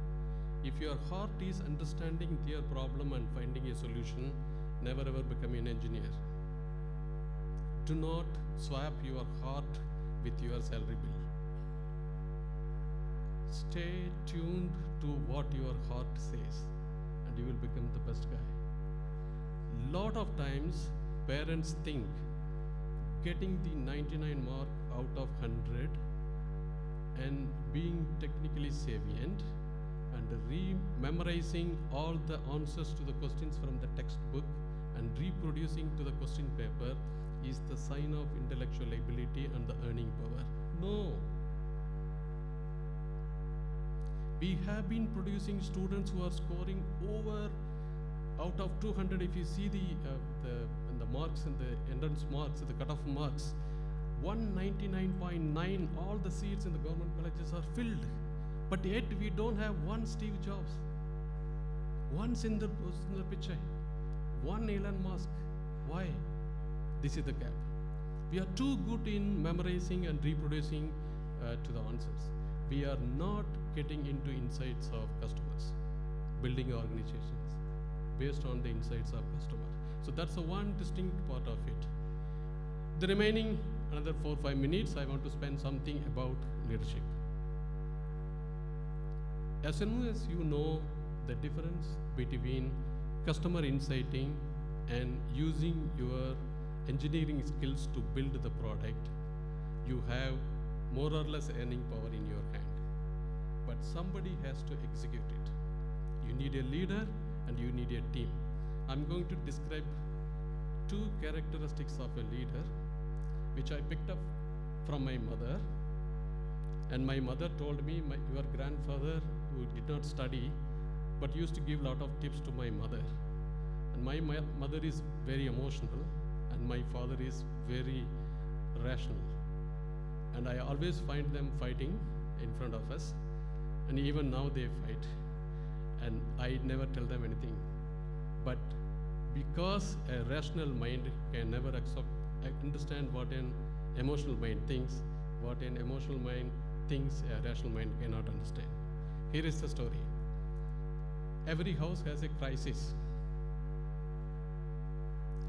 [SPEAKER 5] if your heart is understanding their problem and finding a solution, never ever become an engineer. Do not swap your heart with your salary bill. Stay tuned to what your heart says, and you will become the best guy. Lot of times, parents think getting the 99 mark out of 100 and being technically savient and memorizing all the answers to the questions from the textbook and reproducing to the question paper is the sign of intellectual ability and the earning power. No. We have been producing students who are scoring over out of 200. If you see the marks and the entrance marks, the cutoff marks, 199.9, all the seats in the government colleges are filled. But yet we don't have one Steve Jobs, one Sundar Pichai, one Elon Musk. Why? This is the gap. We are too good in memorizing and reproducing to the answers. We are not getting into insights of customers, building organizations based on the insights of customers. So that's the one distinct part of it. The remaining another 4-5 minutes, I want to spend something about leadership. As soon as you know the difference between customer insighting and using your engineering skills to build the product, you have more or less earning power in your hand. But somebody has to execute it. You need a leader and you need a team. I'm going to describe 2 characteristics of a leader, which I picked up from my mother. And my mother told me, your grandfather, who did not study, but used to give a lot of tips to my mother. And my mother is very emotional, and my father is very rational. And I always find them fighting in front of us, and even now they fight. And I never tell them anything. But because a rational mind can never understand what an emotional mind thinks, what an emotional mind thinks a rational mind cannot understand. Here is the story. Every house has a crisis.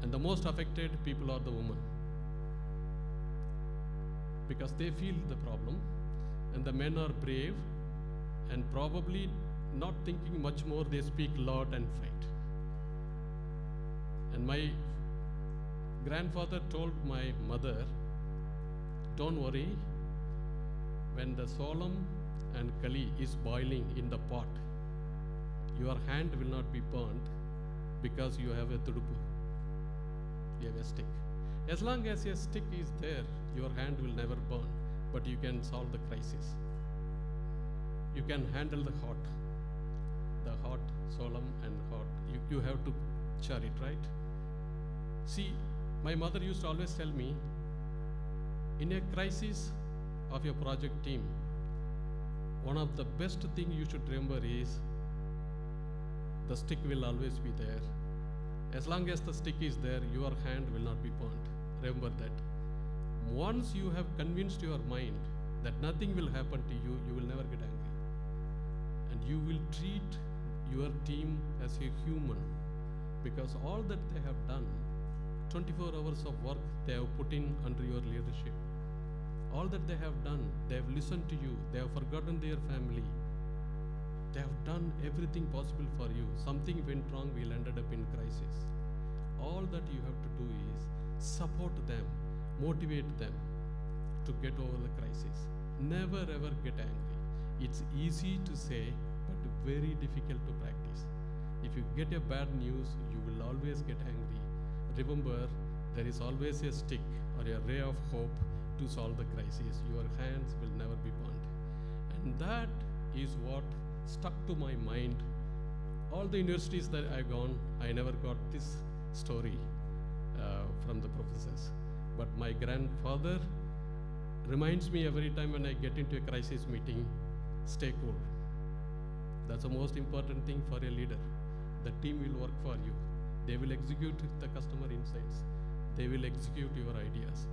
[SPEAKER 5] And the most affected people are the women, because they feel the problem, and the men are brave and probably not thinking much more, they speak loud and fight. And my grandfather told my mother, don't worry, when the solam and kali is boiling in the pot, your hand will not be burnt because you have a tudupu, you have a stick. As long as a stick is there, your hand will never burn, but you can solve the crisis. You can handle the hot solemn and hot. You have to char it, right? See, my mother used to always tell me, in a crisis of your project team, one of the best thing you should remember is the stick will always be there. As long as the stick is there, your hand will not be burnt. Remember that. Once you have convinced your mind that nothing will happen to you, you will never get angry. And you will treat your team as a human, because all that they have done, 24 hours of work they have put in under your leadership. All that they have done, they have listened to you, they have forgotten their family. They have done everything possible for you. Something went wrong, we'll ended up in crisis. All that you have to do is support them, motivate them, to get over the crisis. Never ever get angry. It's easy to say, but very difficult to practice. If you get a bad news, you will always get angry. Remember, there is always a stick or a ray of hope to solve the crisis. Your hands will never be burned. And that is what stuck to my mind. All the universities that I've gone, I never got this story from the professors. But my grandfather reminds me every time when I get into a crisis meeting, stay cool. That's the most important thing for a leader. The team will work for you. They will execute the customer insights. They will execute your ideas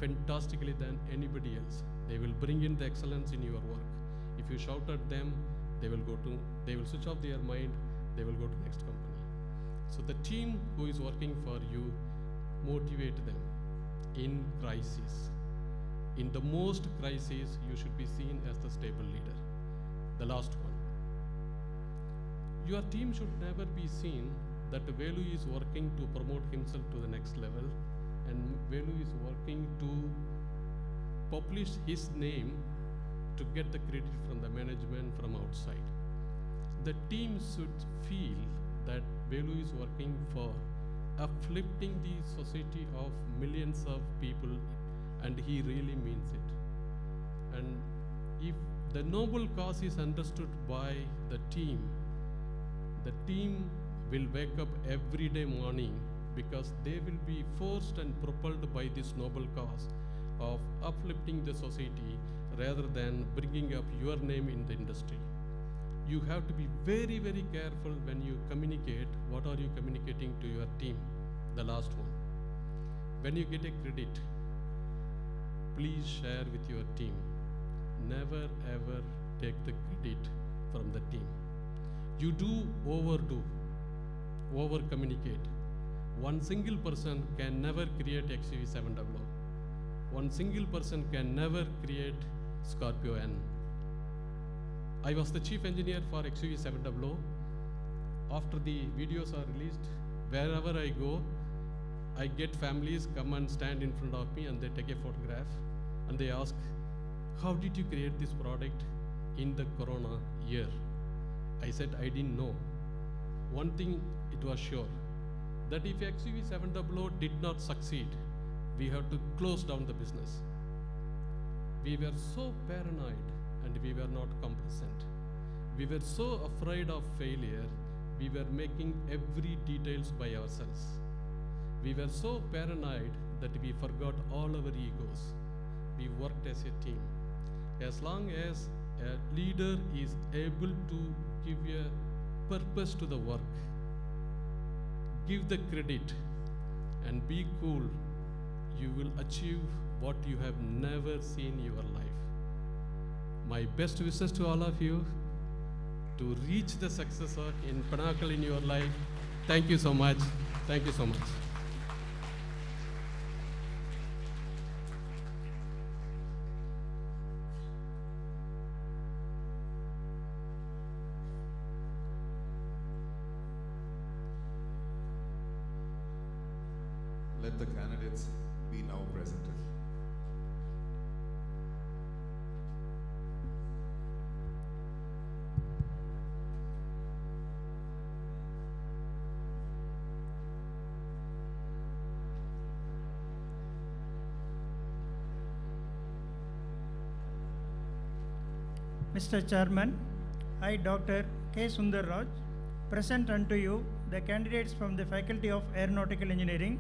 [SPEAKER 5] fantastically than anybody else. They will bring in the excellence in your work. If you shout at them, they will switch off their mind, they will go to next company. So the team who is working for you, motivate them in crisis. In the most crisis, you should be seen as the stable leader. The last one. Your team should never be seen that Velu is working to promote himself to the next level and Velu is working to publish his name to get the credit from the management from outside. The team should feel that Velu is working for uplifting the society of millions of people, and he really means it. And if the noble cause is understood by the team will wake up every day morning because they will be forced and propelled by this noble cause of uplifting the society rather than bringing up your name in the industry. You have to be very, very careful when you communicate. What are you communicating to your team? The last one. When you get a credit, please share with your team. Never ever take the credit from the team. You do overdo, over communicate. One single person can never create XUV700. One single person can never create Scorpio N. I was the chief engineer for XUV700. After the videos are released, wherever I go, I get families come and stand in front of me and they take a photograph and they ask, how did you create this product in the Corona year? I said, I didn't know. One thing it was sure, that if XUV700 did not succeed, we have to close down the business. We were so paranoid and we were not complacent. We were so afraid of failure, we were making every details by ourselves. We were so paranoid that we forgot all our egos. We worked as a team. As long as a leader is able to give a purpose to the work, give the credit, and be cool, you will achieve what you have never seen in your life. My best wishes to all of you to reach the success in pinnacle in your life. Thank you so much. Thank you so much.
[SPEAKER 2] Let the candidates be now presented.
[SPEAKER 4] Mr. Chairman, I, Dr. K. Sundar Raj, present unto you the candidates from the Faculty of Aeronautical Engineering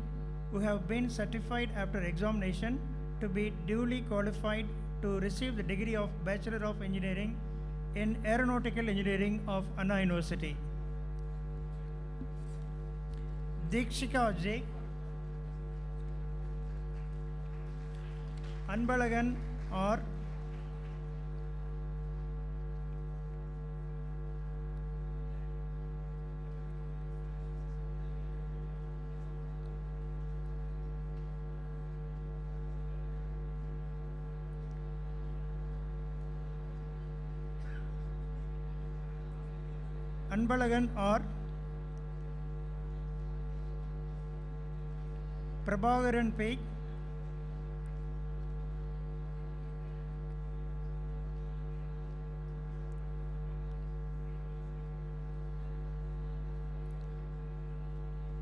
[SPEAKER 4] who have been certified after examination to be duly qualified to receive the degree of Bachelor of Engineering in Aeronautical Engineering of Anna University. Deekshika J. Anbalagan R. Anbalagan R. Prabhakaran P.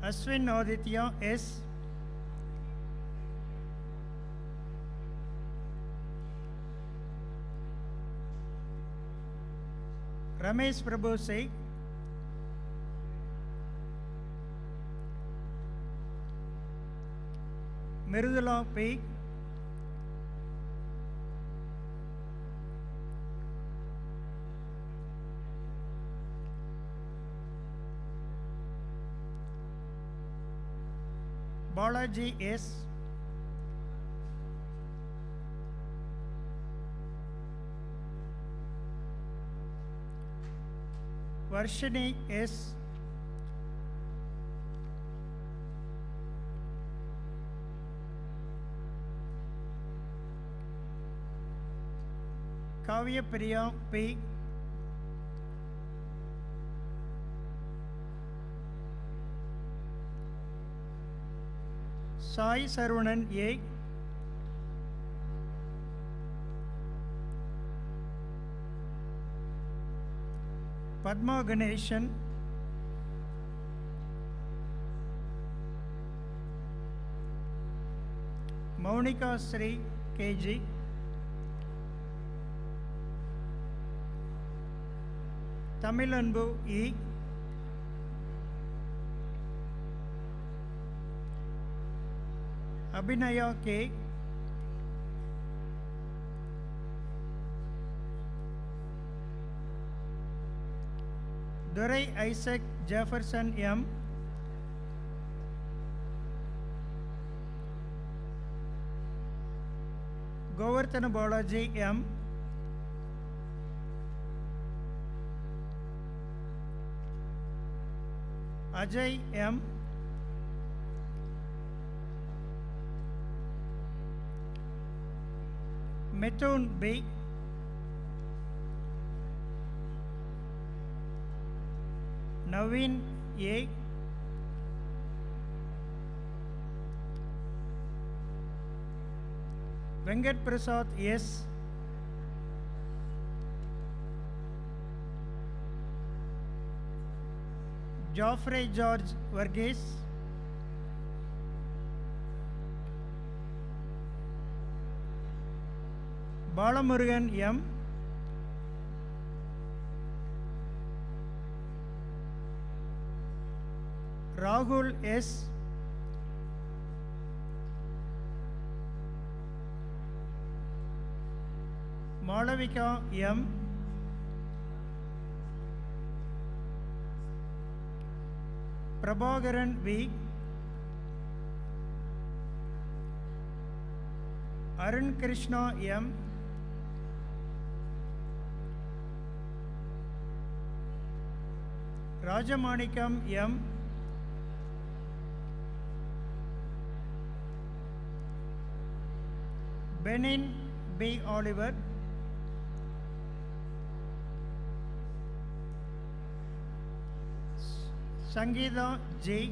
[SPEAKER 4] Aswin Aditya S. Ramesh Prabhu Singh. Mirudula P. Balaji S. Varshini S. Kavya Priya P. Sai Sarvanan A. Padma Ganeshan. Maunika Sri KG. Tamilanbu E. Abhinaya K. Durai Isaac Jefferson M. Govardhana Balaji M. Ajay M. Methun B. Naveen A. Venkat Prasad S. Geoffrey George Varghese. Balamurugan M. Rahul S. Malavika M. Prabhakaran V. Arun Krishna M. Rajamanikam M. Benin B. Oliver. Sangeeta J.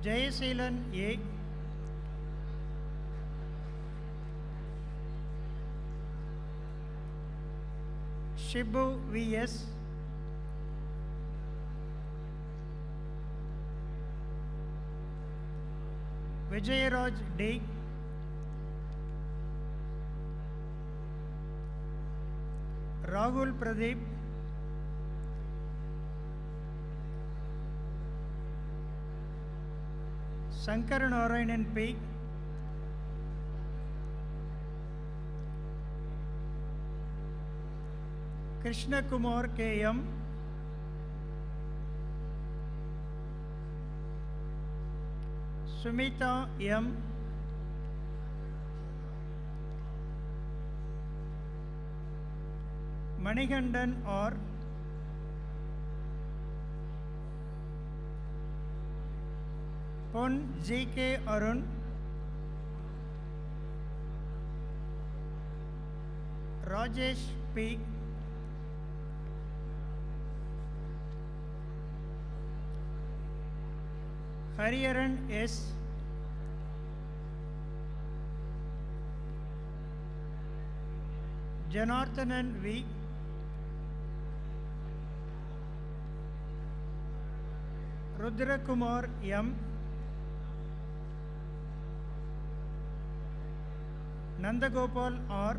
[SPEAKER 4] Jayaseelan A. Shibu V.S. Vijayaraj D. Rahul Pradeep. Shankar Narayanan P. Krishna Kumar K.M. Sumita M. Manikandan R. Pon G.K. Arun. Rajesh P. Hariharan S. Janardhanan V. Rudrakumar M. Nandagopal R.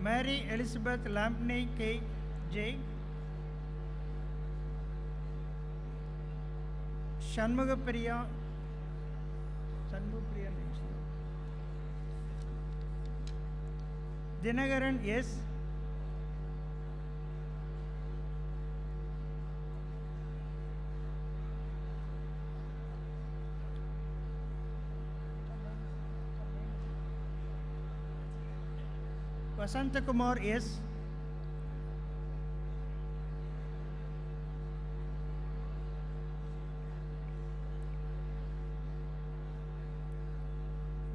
[SPEAKER 4] Mary Elizabeth Lampney K. J. Shanmugapriya next. Dinagaran S. Vasantakumar S.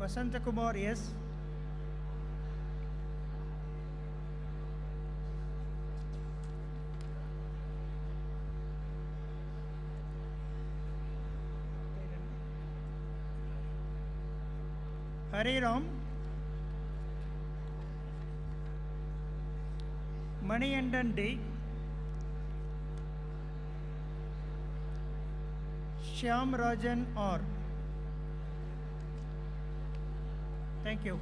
[SPEAKER 4] Vasantakumar S. Hare Ram. Maniyandan D. Shyam Rajan R. Thank you.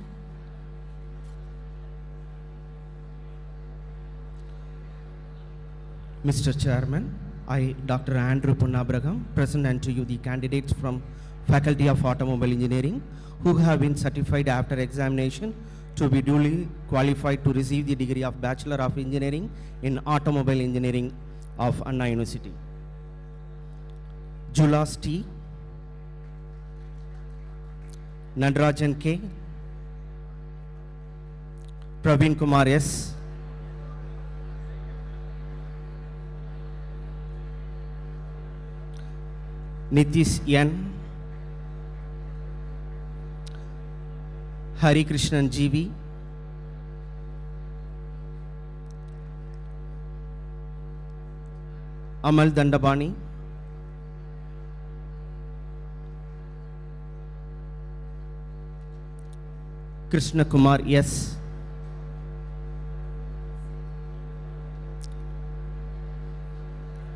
[SPEAKER 6] Mr. Chairman, I, Dr. Andrew Punnabraham, present unto you the candidates from Faculty of Automobile Engineering who have been certified after examination to be duly qualified to receive the degree of Bachelor of Engineering in Automobile Engineering of Anna University. Julas T. Nadarajan K. Praveen Kumar S. Nitish N. Hari Krishnan GV. Amal Dandabani. Krishna Kumar S.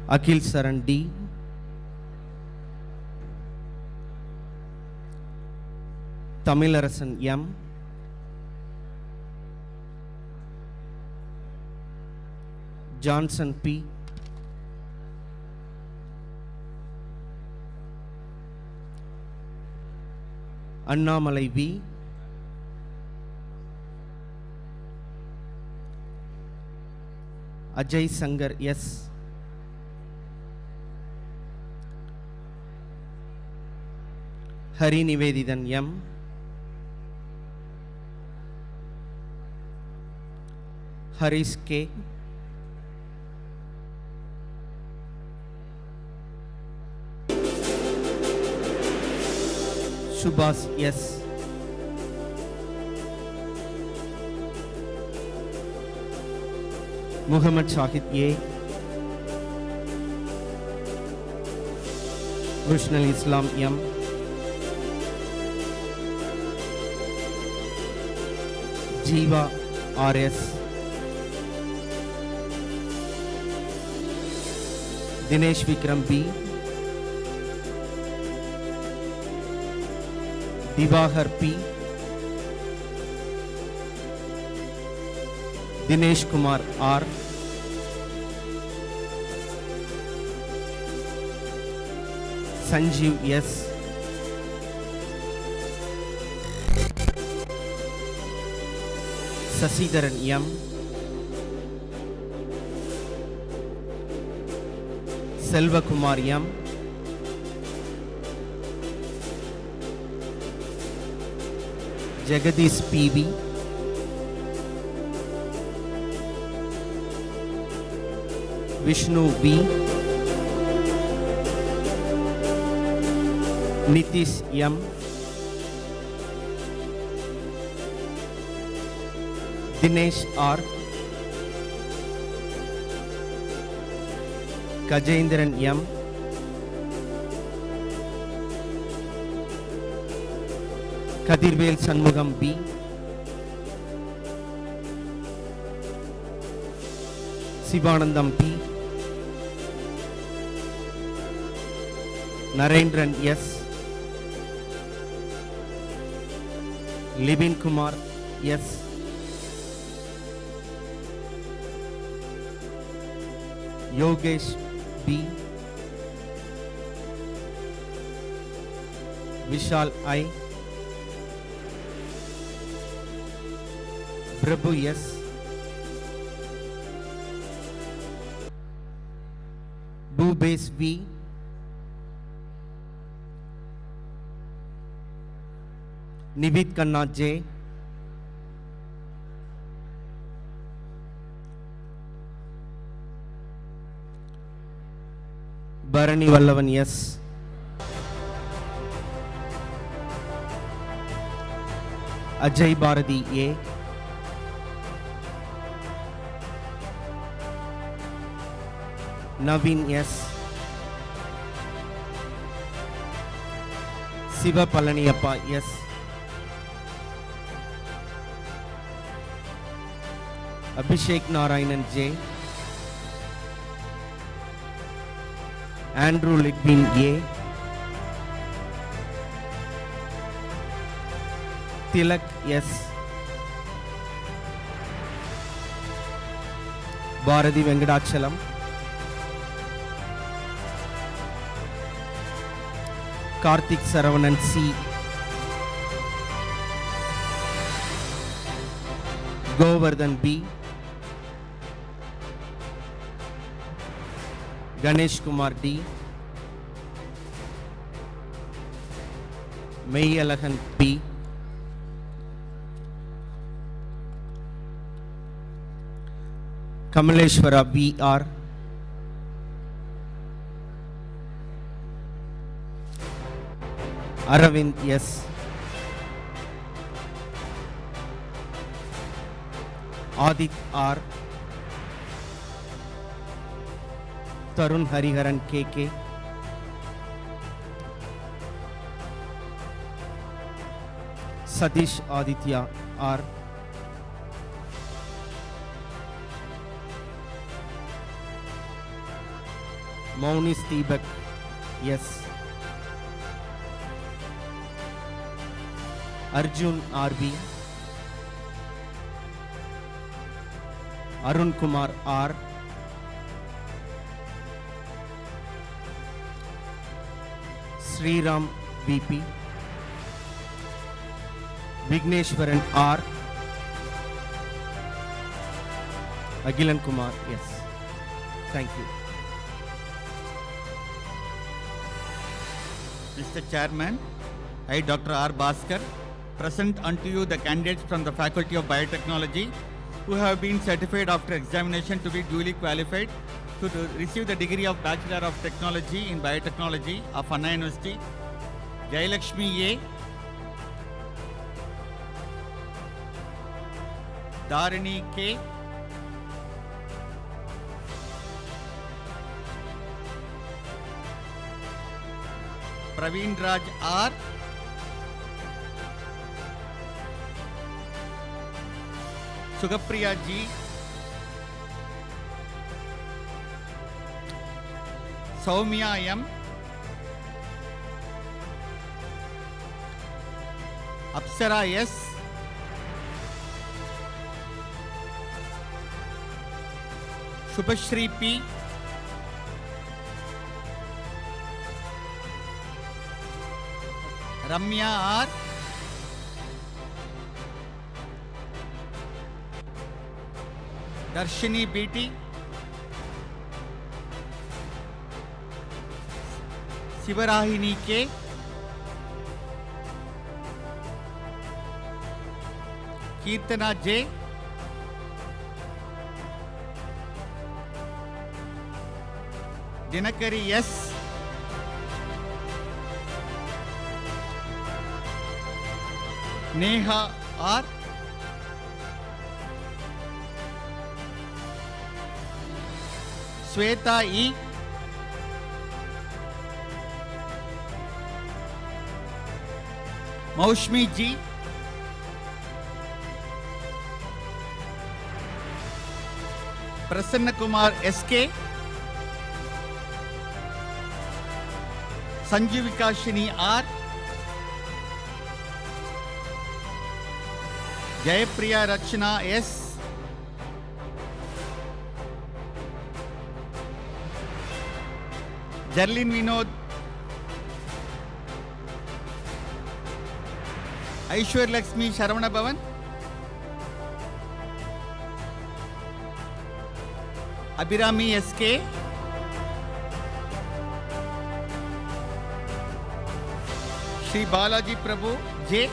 [SPEAKER 6] Akhil Saran D. Tamilarasan M. Johnson P. Annamalai V. Ajay Sangar S. Hari Nivedidan M. Harish K. Subhas S. Muhammad Shahid A. Rushnal Islam M. Jiva R.S. Dinesh Vikram B. Divahar P. Dinesh Kumar R. Sanjeev S. Sasidaran M. Selva Kumar M. Jagadish PB. Vishnu V. Nitish M. Dinesh R. Gajendran M. Kadirvel Shanmugam B, Sivanandam P, Narendran S, Livin Kumar S, Yogesh B, Vishal I, Prabhu S, Bhubesh V, Nivit Khanna J, Bharani Vallavan S, Ajay Bharati A, Naveen S, Siva Palaniyappa S, Abhishek Narayanan J, Andrew Ligbin A, Tilak S, Bharati Venkatachalam, Karthik Saravanan C, Govardhan B, Ganesh Kumar D, Meyyalakan P, Kamaleshwara VR, Aravind S, Adit R, Tarun Hariharan KK, Satish Aditya R, Maunis Tibak S, Arjun RB, Arun Kumar R, Sriram VP, Vigneshwaran R, Agilan Kumar S. Thank you.
[SPEAKER 7] Mr. Chairman, I, Dr. R. Bhaskar, present unto you the candidates from the Faculty of Biotechnology who have been certified after examination to be duly qualified to receive the degree of Bachelor of Technology in Biotechnology of Anna University. Jayalakshmi A, Dharini K, Praveen Raj R, Sugapriya G, Soumya M, Apsara S, Shubhashri P, Ramya R, Darshini BT, Sivarahini K, Kirtana J, Dinakari S, Neha R, Sweta E, Maushmi G, Prasanna Kumar SK, Sanjivika Shini R, Jayapriya Rachna S, Jarlin Vinod, Aishwar Lakshmi Sharavana Bhavan, Abhirami SK, Shri Balaji Prabhu J,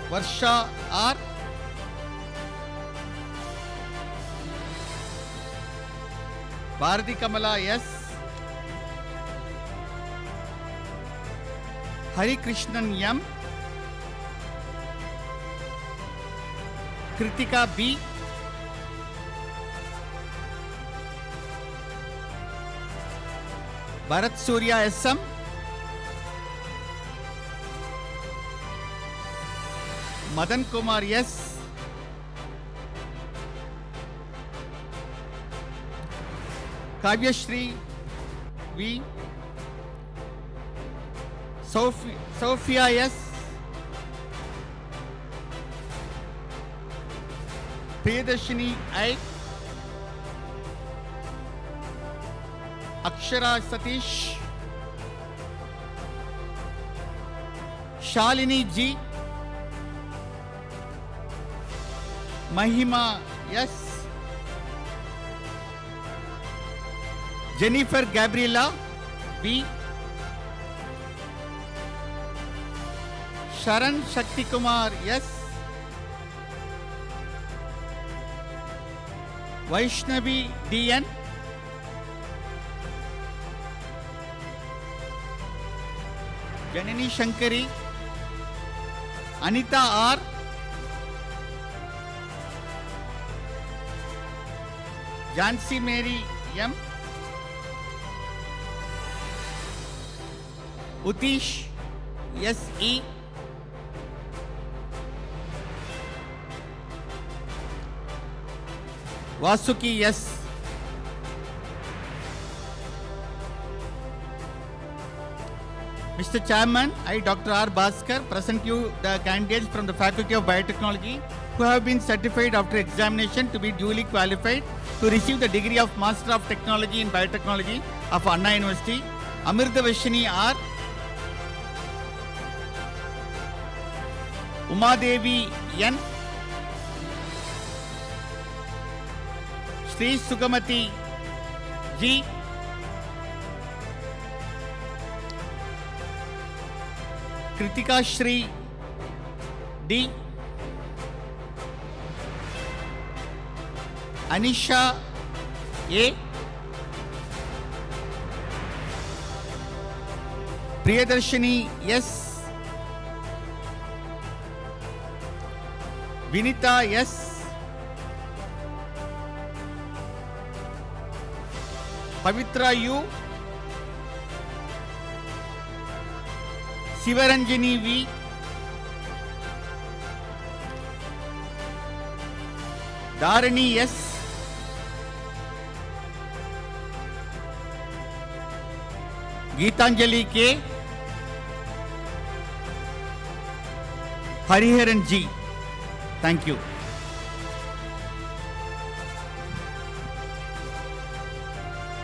[SPEAKER 7] Varsha R, Bharati Kamala S, Hari Krishnan M, Kritika B, Bharat Surya SM, Madan Kumar S, Kavyashri V, Sophia S, Priyadarshini I, Akshara Satish, Shalini G, Mahima S, Jennifer Gabriela B, Sharan Shakti Kumar S, Vaishnavi DN, Janani Shankari, Anita R, Jansi Mary M, Utish S.E., Vasuki S, Mr. Chairman, I, Dr. R. Bhaskar, present you the candidates from the Faculty of Biotechnology who have been certified after examination to be duly qualified to receive the degree of Master of Technology in Biotechnology of Anna University. Amirtavashini R, Umadevi N, Sri Sugamati G, Kritika Shri D, Anisha A, Priyadarshini S, Vinita S, Pavitra U, Sivaranjani V, Dharani S, Geetanjali K, Hariharan G. Thank you.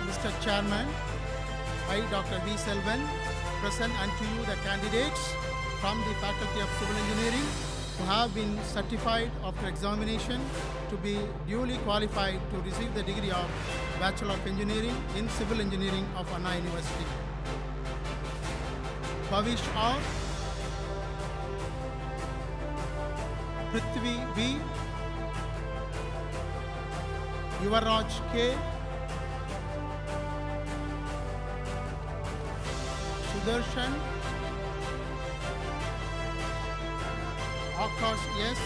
[SPEAKER 8] Mr. Chairman, I, Dr. V. Selvan, present unto you the candidates from the Faculty of Civil Engineering who have been certified after examination to be duly qualified to receive the degree of Bachelor of Engineering in Civil Engineering of Anna University. Bhavish R, Prithvi V, Yuvaraj K, Sudarshan, Akash S,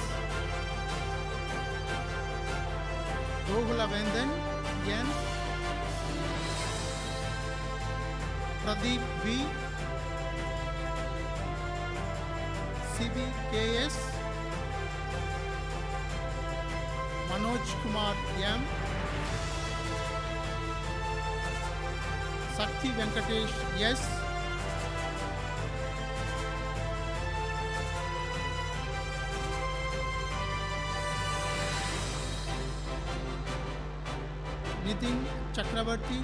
[SPEAKER 8] Rohula Vendan N, Pradeep V, Sibi KS, Manoj Kumar M, Sakti Venkatesh S, Nitin Chakravarti,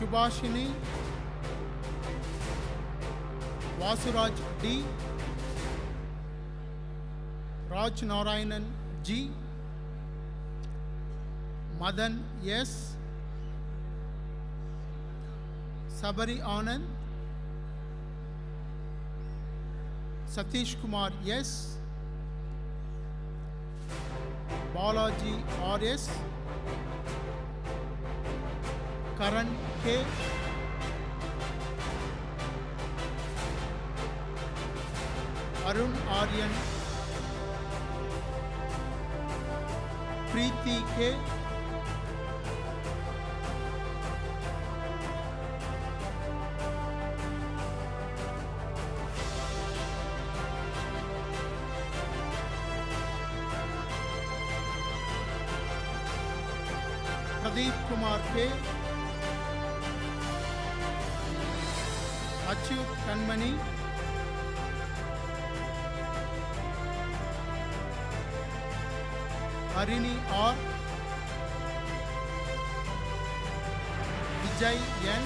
[SPEAKER 8] Shubhashini, Vasuraj D, Raj Narayanan G, Madan S, Sabari Anand, Satish Kumar S, Balaji RS, Karan K, Arun Aryan, Preeti K, Pradeep Kumar K, Achyut Kanmani, Harini R, Vijay N,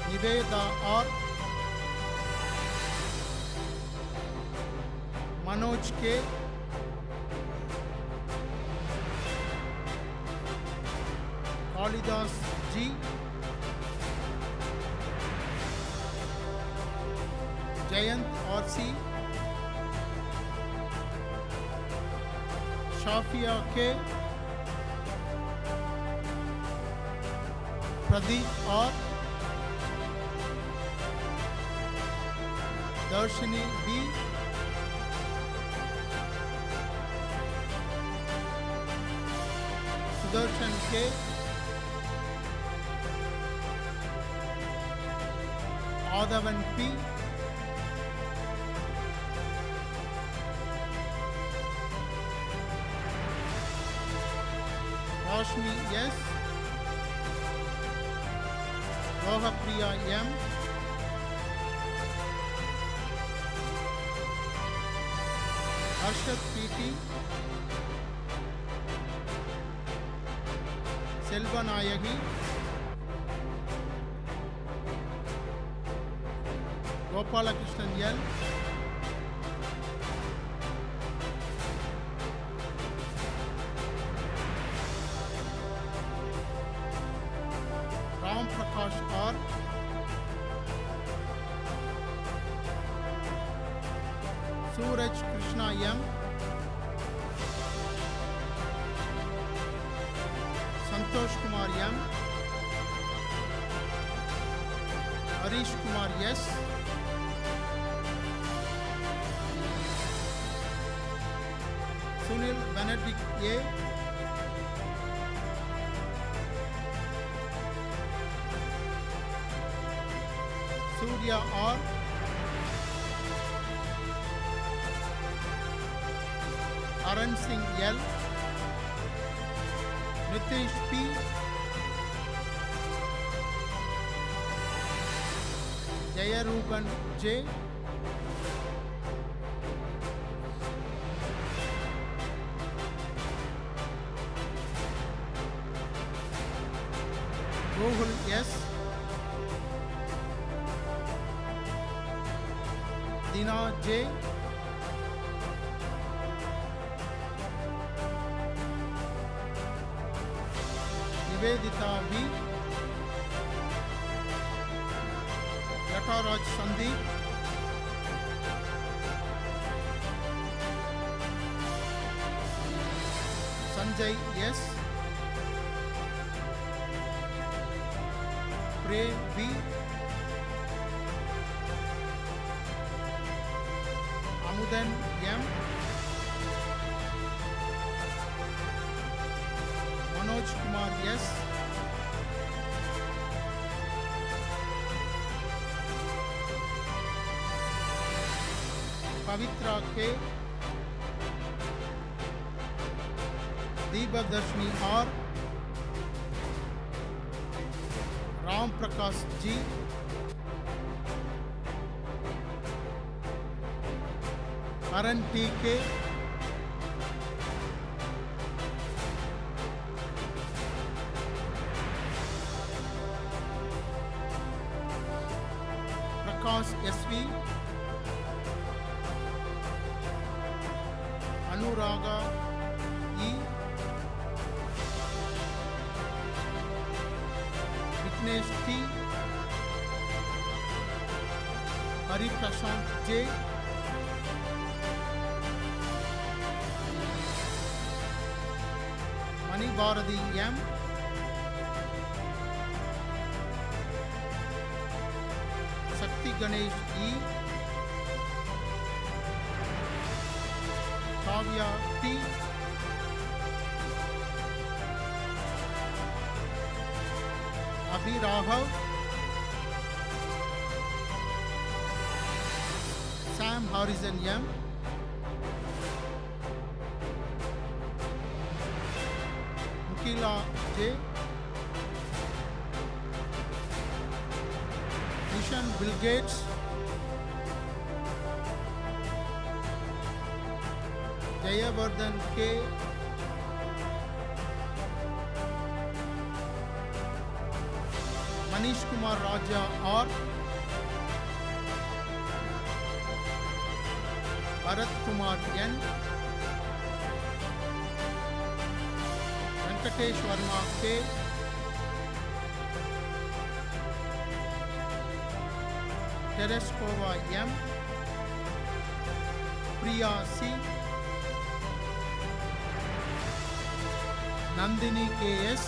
[SPEAKER 8] Niveda R, Manoj K, Kalidas G, Jayant RC, Shafia K, Pradeep R, Darshini B, Sudarshan K, Adavan P, Rashmi S, Rohapriya M, Arshad PT, Selva Nayagi, Gopalakrishnan L, Ram Prakash R, Suraj Krishna M, Santosh Kumar M, Harish Kumar S, Sunil Benedict A, Surya R, Aran Singh L, Nitish P, Jayaruban J, Rohul S, Dina J, Nivedita V, Yataraj Sandeep, Sanjay S, Prem V, Murudhan M. Manoj Kumar S. Pavitra K. Deepadarshini R. Ram Prakash G. Karan T.K. Prakash S.V. Anuraga E. Vignesh T. Hari Prashant J. Mani Bharati M. Sakti Ganesh E. Kavya T. Abhi Rahav. Sam Horizon M. Mukila J. Mission Bill Gates. Jayavardhan K. Manish Kumar Raja R. Bharat Kumar N. Venkatesh Verma K. Tereskova M. Priya C. Nandini K.S.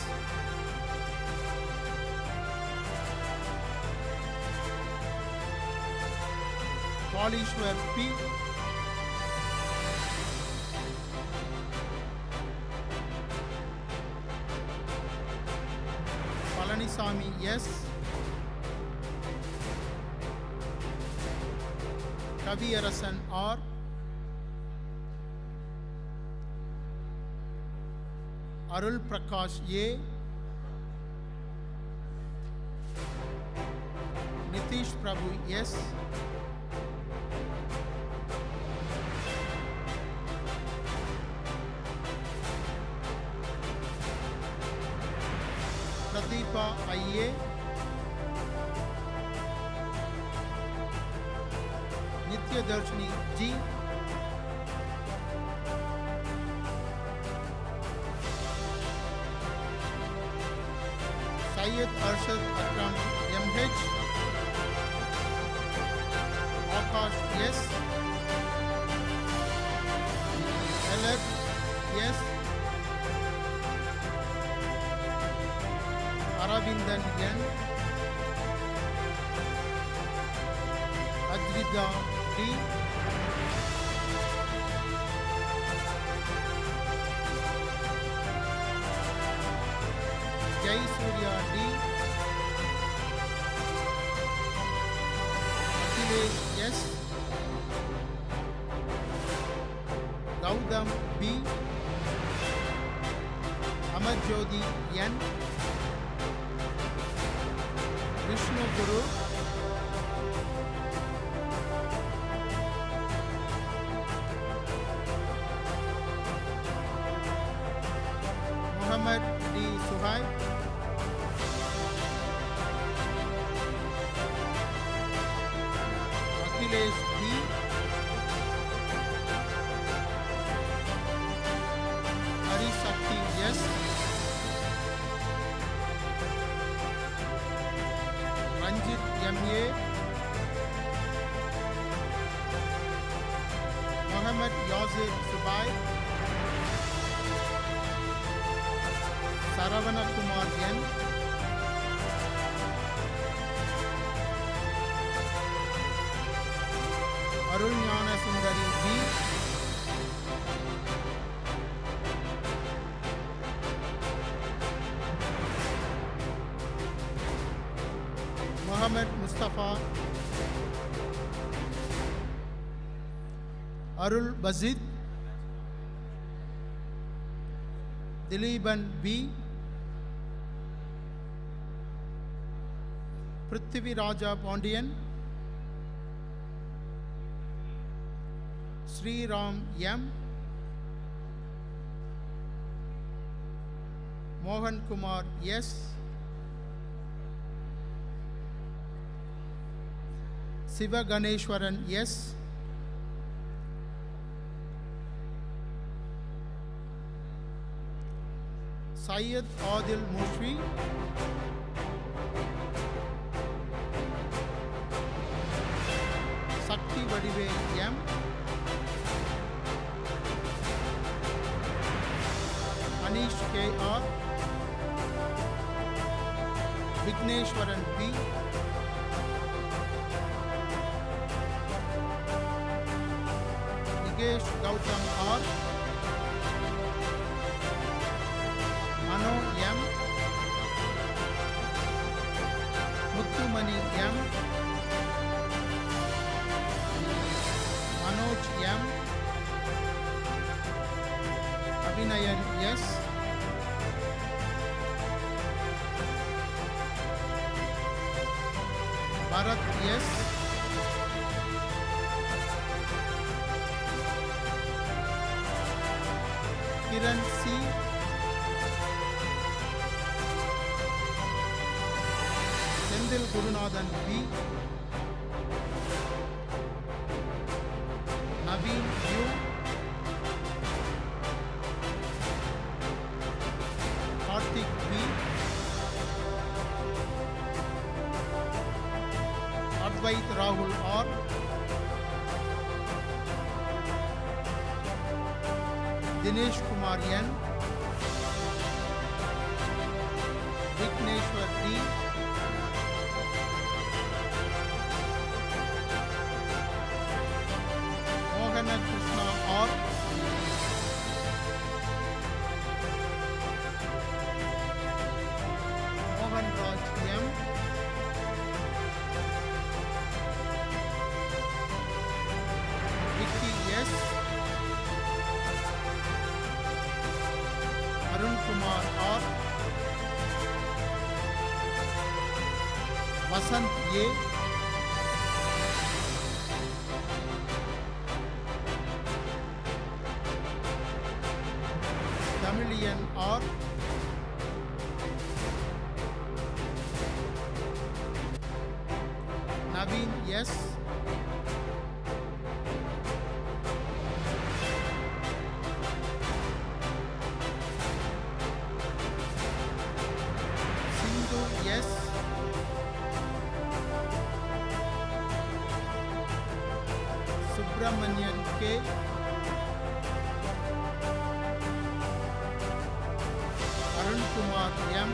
[SPEAKER 8] Polishwar P. Palanisamy S. Kaviyarasan R. Arul Prakash A. Nitish Prabhu S. Pradeepa I.A. Nitya Darshini G. Syed Arshad Akram M.H. Akash S. Elad S. Aravindan N. Ajrida D. Jai Surya D. Akhilesh S. Gaudam B. Amar Jyoti N. Vishnu Guru. Muhammad D. Suhaib. Akhilesh D. Hari Shakti S. Ranjit M.A. Mohammed Yazid Subai. Saravana Kumar N. Arul Gnana Sundari B. Mohammed Mustafa. Arul Bazid. Dileeban B. Prithvi Raja Pondian. Sri Ram M. Mohan Kumar S. Siva Ganeshwaran S. Syed Adil Mushri. Sakti Vadive M. Anish K.R. Vigneshwaran B. Nigesh Gautam R. Mano M. Muttumani M. Manoj M. Abhinayan S. Bharat S. Kiran C. Sendil Gurunathan B. Naveen U. Karthik B. Advait Rahul R. Dinesh Kumar N. Vigneshwar D. Mohana Krishna R. Mohan Raj M. Vicky S. Arun Kumar R. Vasant A. Tamilian R. Naveen S. Sindhu S. Subramanian K. Arun Kumar M.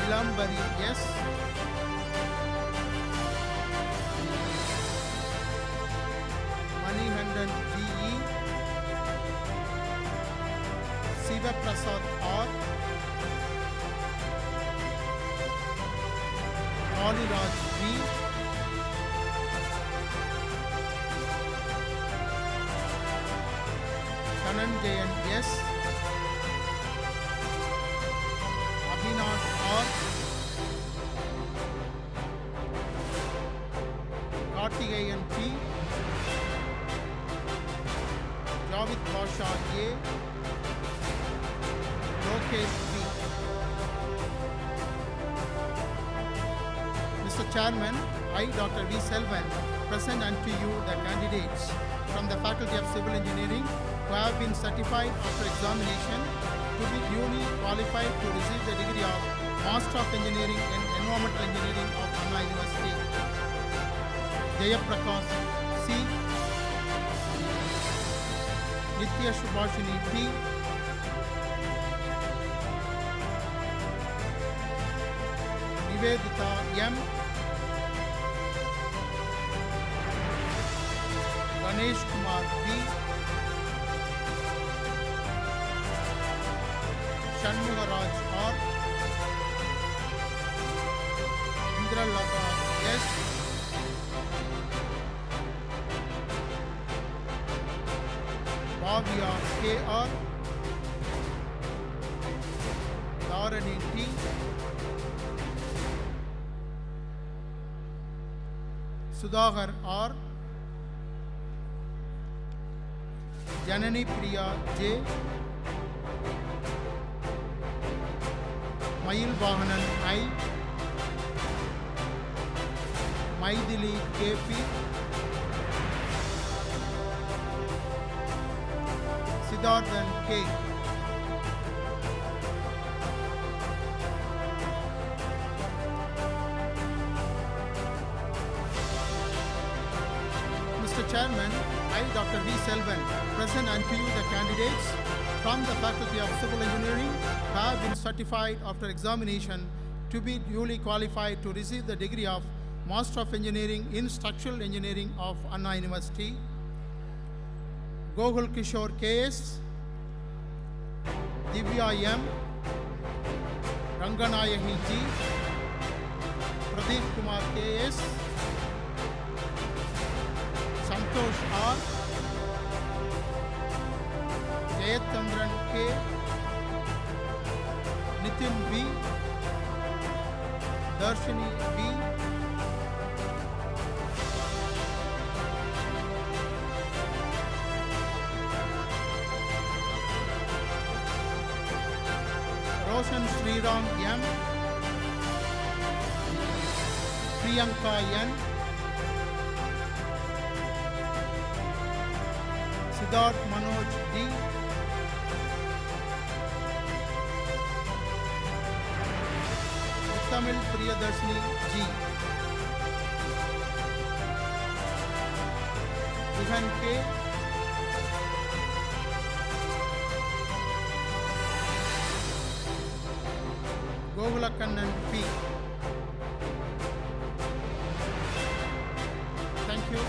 [SPEAKER 8] Ilambari S. Manihandan G.E. Siva Prasad R. Raj B. Dhananjayan S. Abhinash R. Kartigayan P. Javed Basha A. Lokesh B. Mr. Chairman, I, Dr. V. Selvan, present unto you the candidates from the Faculty of Civil Engineering who have been certified after examination to be duly qualified to receive the degree of Master of Engineering in Environmental Engineering of Anna University. Jayaprakash C. Nitya Subhashini P. Nivedita M, Ganesh Kumar B, Shanmugaraj R, Indralata S, Bhavya K.R., Dharani T, Sudhakar R, Janani Priya J, Mayil Vahanan I, Maidili KP, Siddharthan K, Mr. Chairman, I, Dr. V. Selvan, present unto you the candidates from the Faculty of Civil Engineering who have been certified after examination to be duly qualified to receive the degree of Master of Engineering in Structural Engineering of Anna University. Gogul Kishore K.S., Divya M, Ranganayahi G, Pradeep Kumar K.S., Santosh R, Jayatandran K, Nitin B, Darshini B, Roshan Sriram M, Priyanka N, Siddharth Manoj D, Tamil Priyadarshini G, Vihan K, Govulakannan P. Thank you.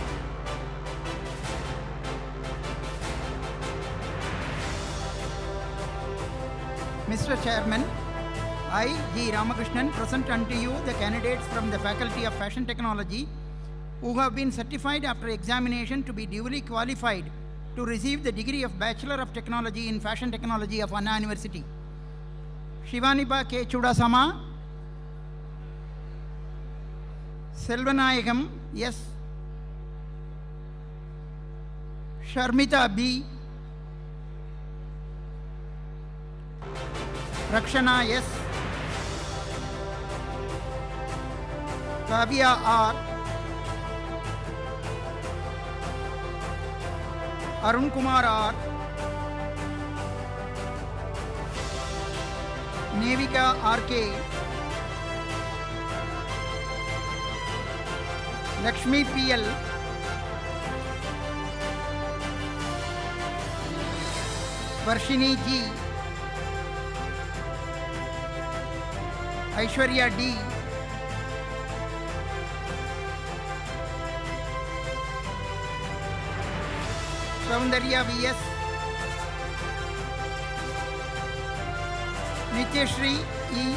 [SPEAKER 9] Mr. Chairman, I, G. Ramakrishnan, present unto you the candidates from the Faculty of Fashion Technology who have been certified after examination to be duly qualified to receive the degree of Bachelor of Technology in Fashion Technology of Anna University. Shivanipa K. Chudasama, Selvanayagam S, Sharmita B, Rakshana S, Kavya R, Arun Kumar R, Nevika RK, Lakshmi PL, Varshini G, Aishwarya D, Soundarya VS, Nityashri E,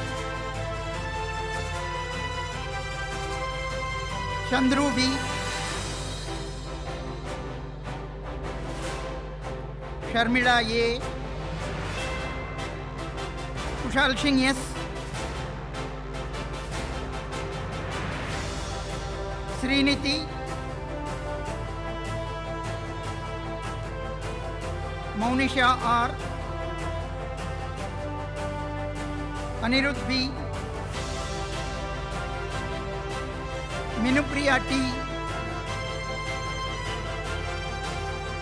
[SPEAKER 9] Chandru B, Sharmila A, Kushal Singh S, Sriniti, Maunisha R, Anirudh B, Minupriya T,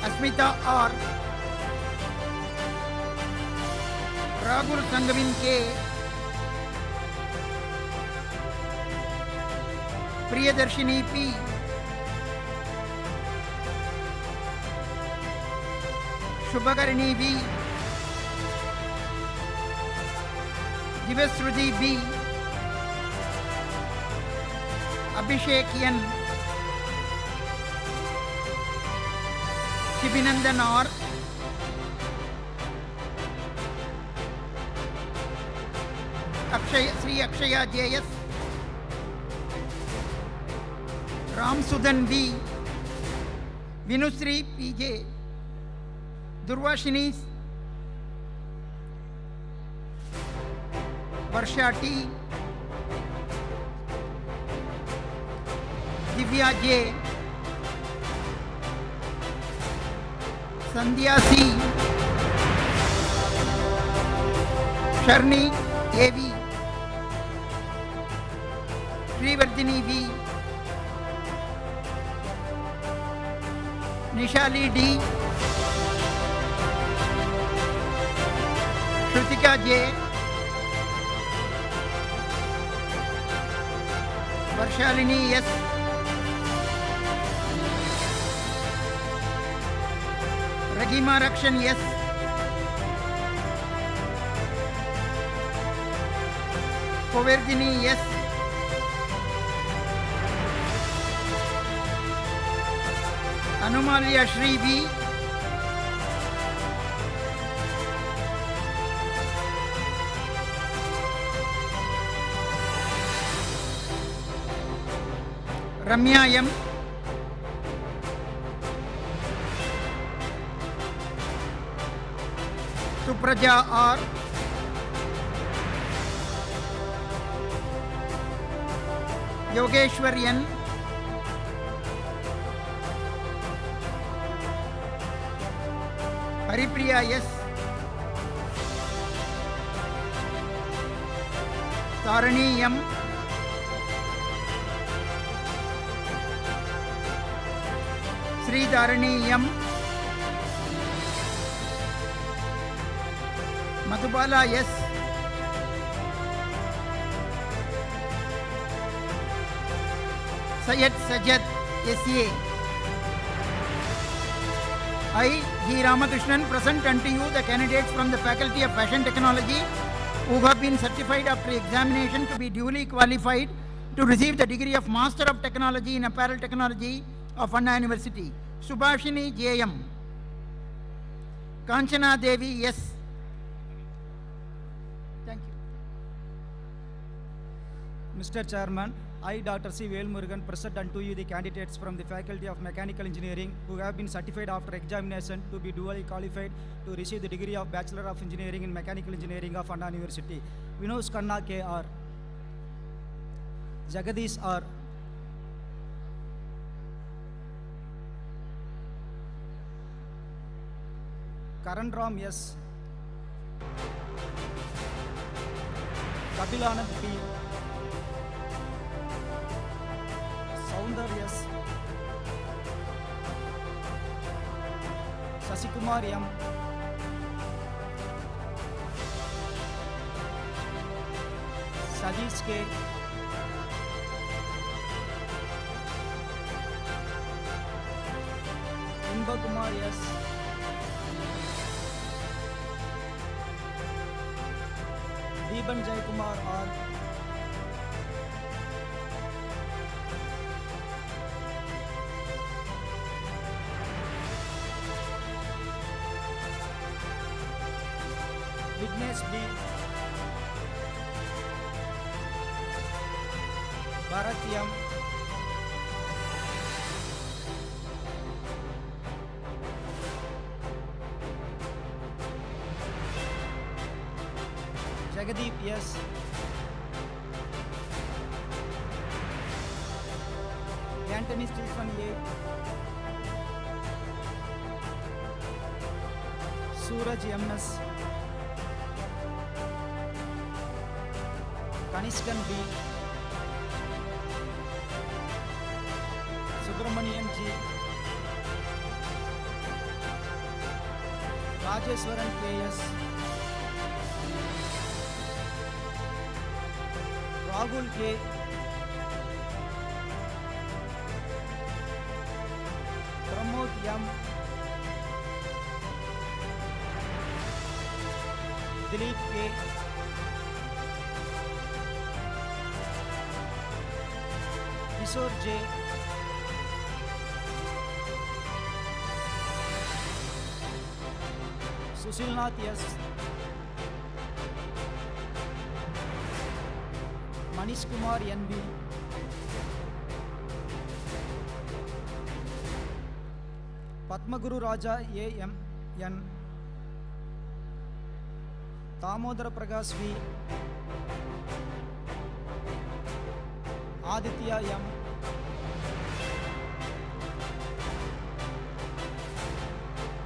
[SPEAKER 9] Asmita R, Ragul Sangavin K, Priyadarshini P, Shubhakarini V, Jivasruti B, Abhishek N, Shibinandan R, Sri Akshaya JS, Ram Sudan V, Vinusri PJ, Durvashini Varsha T, Divya J, Sandhya C, Sharni AV, Srivardhini V, Nishali D, Shrutika J, Varshalini S, Ragima Rakshan S, Poverdini S, Anumalya Shri V, Ramya M, Supraja R, Yogeshwar N, Haripriya S, Tarani M, Sri Dharani M, Madhubala S, Syed Sajjad S.A. I, G. Ramakrishnan, present unto you the candidates from the Faculty of Fashion Technology who have been certified after examination to be duly qualified to receive the degree of Master of Technology in Apparel Technology of Anna University. Subhashini J.M. Kanchana Devi S. Thank you.
[SPEAKER 10] Mr. Chairman, I, Dr. C. Velmurugan, present unto you the candidates from the Faculty of Mechanical Engineering who have been certified after examination to be duly qualified to receive the degree of Bachelor of Engineering in Mechanical Engineering of Anna University. Vinod Khanna K.R. Jagadish R. Karan Ram S. Kapilanand P. Soundar S. Sasikumar M. Sadish K. Inba Kumar S. Deeban Jaykumar R. Vignesh B. Bharatyam. Jagadeep S. Anthony Stephen A. Suraj MS. Kanishkan B. Subramanian G. Rajeswaran K.S. Rahul K. Pramod M. Dilip K. Kishore J, Sushilnath S, Manish Kumar NV, Padmaguru Raja AM N, Damodara Prakash V, Aditya M,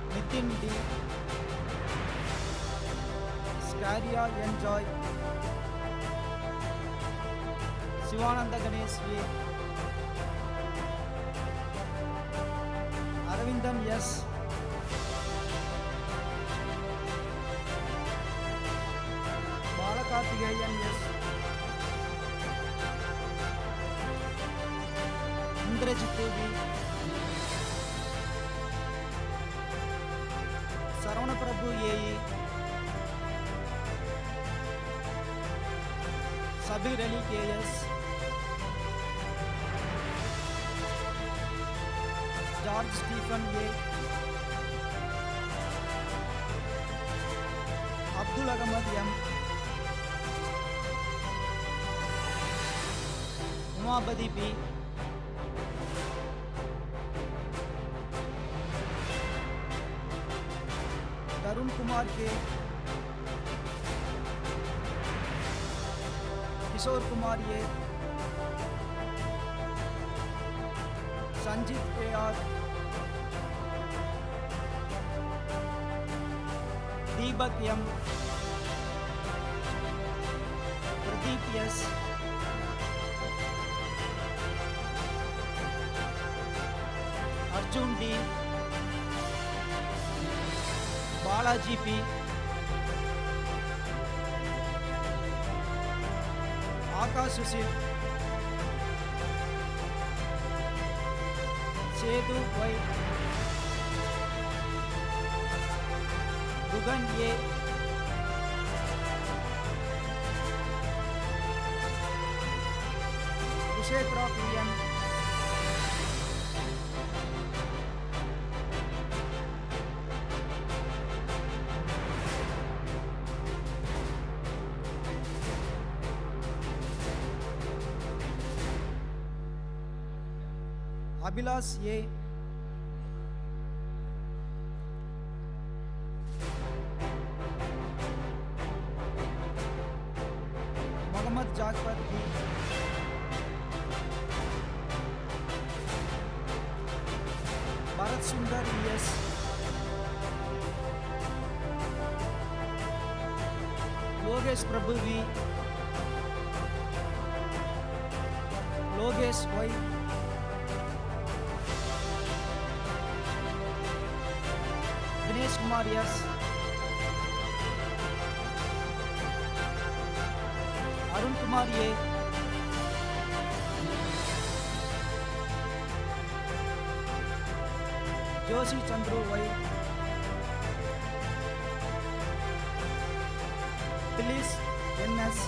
[SPEAKER 10] Nitin D, Scaria Enjoy, Shivananda Ganesh V, Aravindan S, Balakartigeyan S, Indrajit V, Saravana Prabhu AE, Sabir Ali KS, George Stephen A, Abdul Ahmad M, Umabadi P, Tarun Kumar K, Kishore Kumar A, Sanjit AR, Deepak M, Pradeep S, Arjun D, Balaji P, Akash Sushil, Sedu Y, Gugan A, Kushetra PM, Abhilash A, Mohammad Jafar B, Bharat Sundar ES, Logesh Prabhu V, Logesh Y, Dinesh Kumar S, Arun Kumar A, Joshi Chandru Y, Phyllis NS,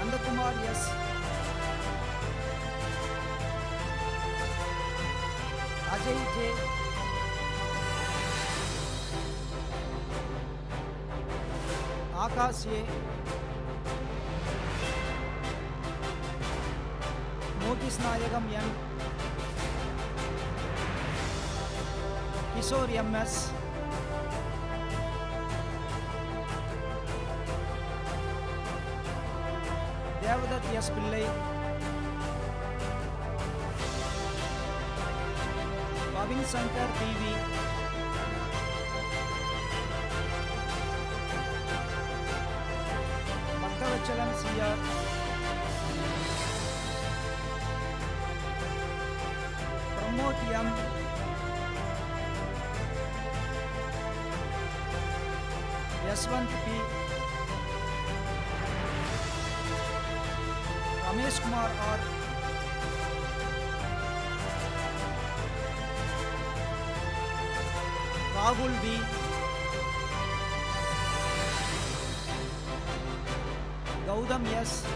[SPEAKER 10] Andakumar S, Ajay J, Akash A, Motis Nayagam N, Kishore MS, Devadath S. Pillai, Pavin Shankar TV, Bhaktavachalam CR, Pramod M, Yaswant P, Ramesh Kumar R, Rahul V, Gautam S.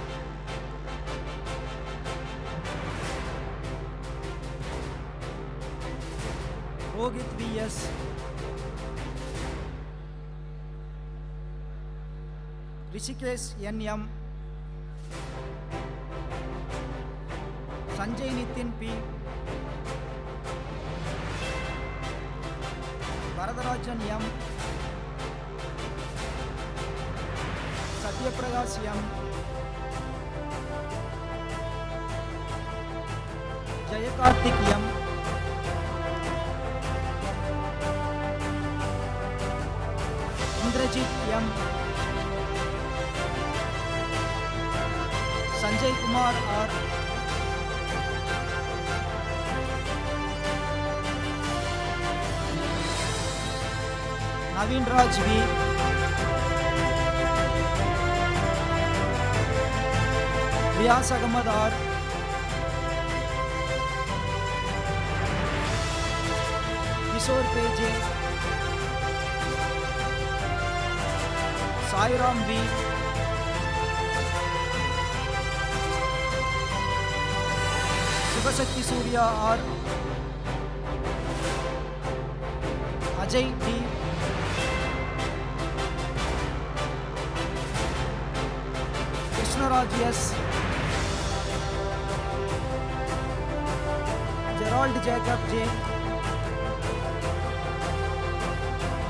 [SPEAKER 10] Rohit V.S. Rishikesh N.M. Sanjay Nitin P. Varadarajan M. Satyaprakash M. Jayakartik M. Indrajit M. Sanjay Kumar R. Naveen Raj V. Vyas Ahmad R. Kishore K.J. Sairam V. Shivasakti Surya R. Ajay D. Krishnaraj S. Gerald Jacob J.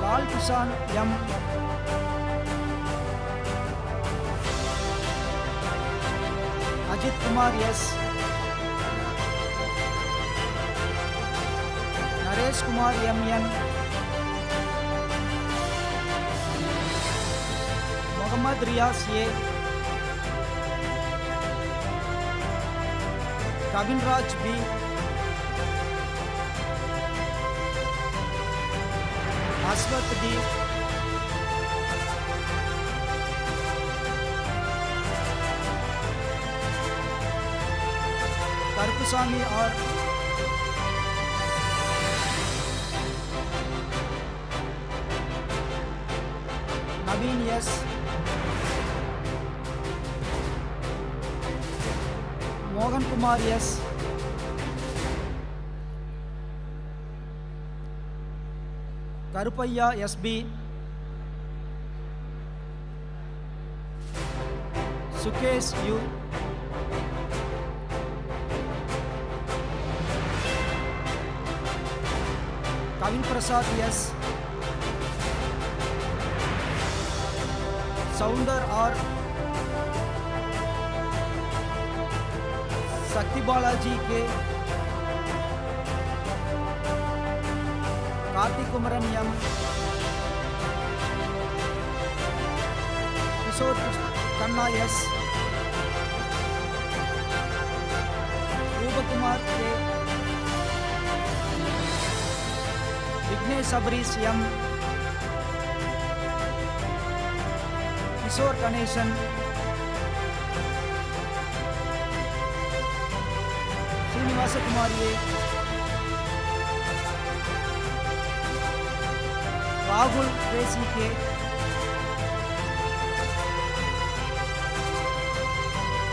[SPEAKER 10] Lal Kishan M. Ajit Kumar S. Naresh Kumar M.N. Muhammad Riyas A. Kavin Raj B. Aswat D. Karpusami R. Naveen S. Mohan Kumar S. Karupaya SB. Sukesh U. Kavin Prasad S. Soundar R. Sakti Balaji K. Karthik Kumaran M. Kishore Kanna S. Rupa Kumar K. Vignesh Sabris M. Kishore Ganeshan. Srinivasa Kumar A. Rahul Tracy K.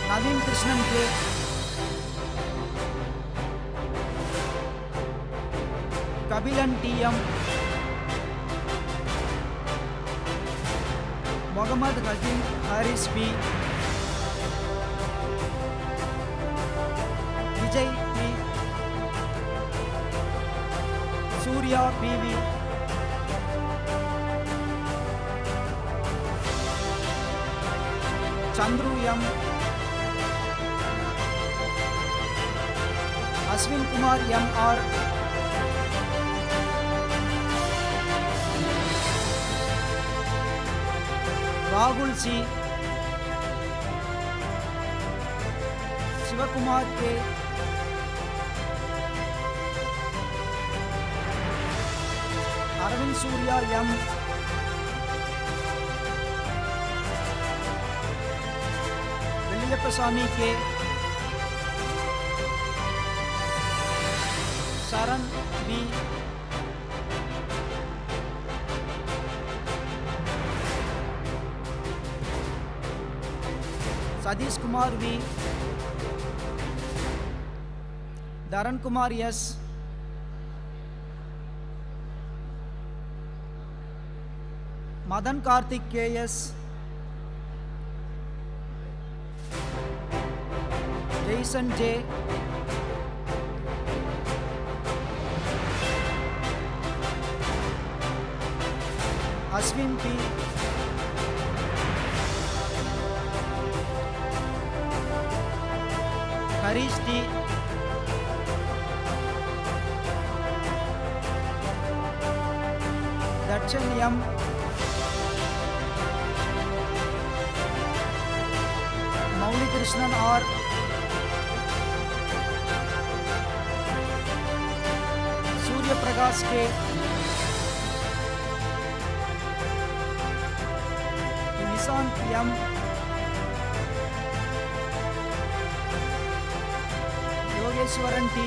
[SPEAKER 10] Naveen Krishnan K. Kabilan T.M. Muhammad Hakim Haris B. Vijay P. Surya P.V. Chandru M. Ashwin Kumar M.R. Rahul C. Shivakumar K. Arvind Surya M. Velliyapasamy K. Saran B. Sadish Kumar V, Dharan Kumar S, Madan Karthik KS, Jason J, Ashwin P, Harish D, Darshan M, Mauli Krishnan R, Surya Prakash K, Nishant M, Yogeshwaran T,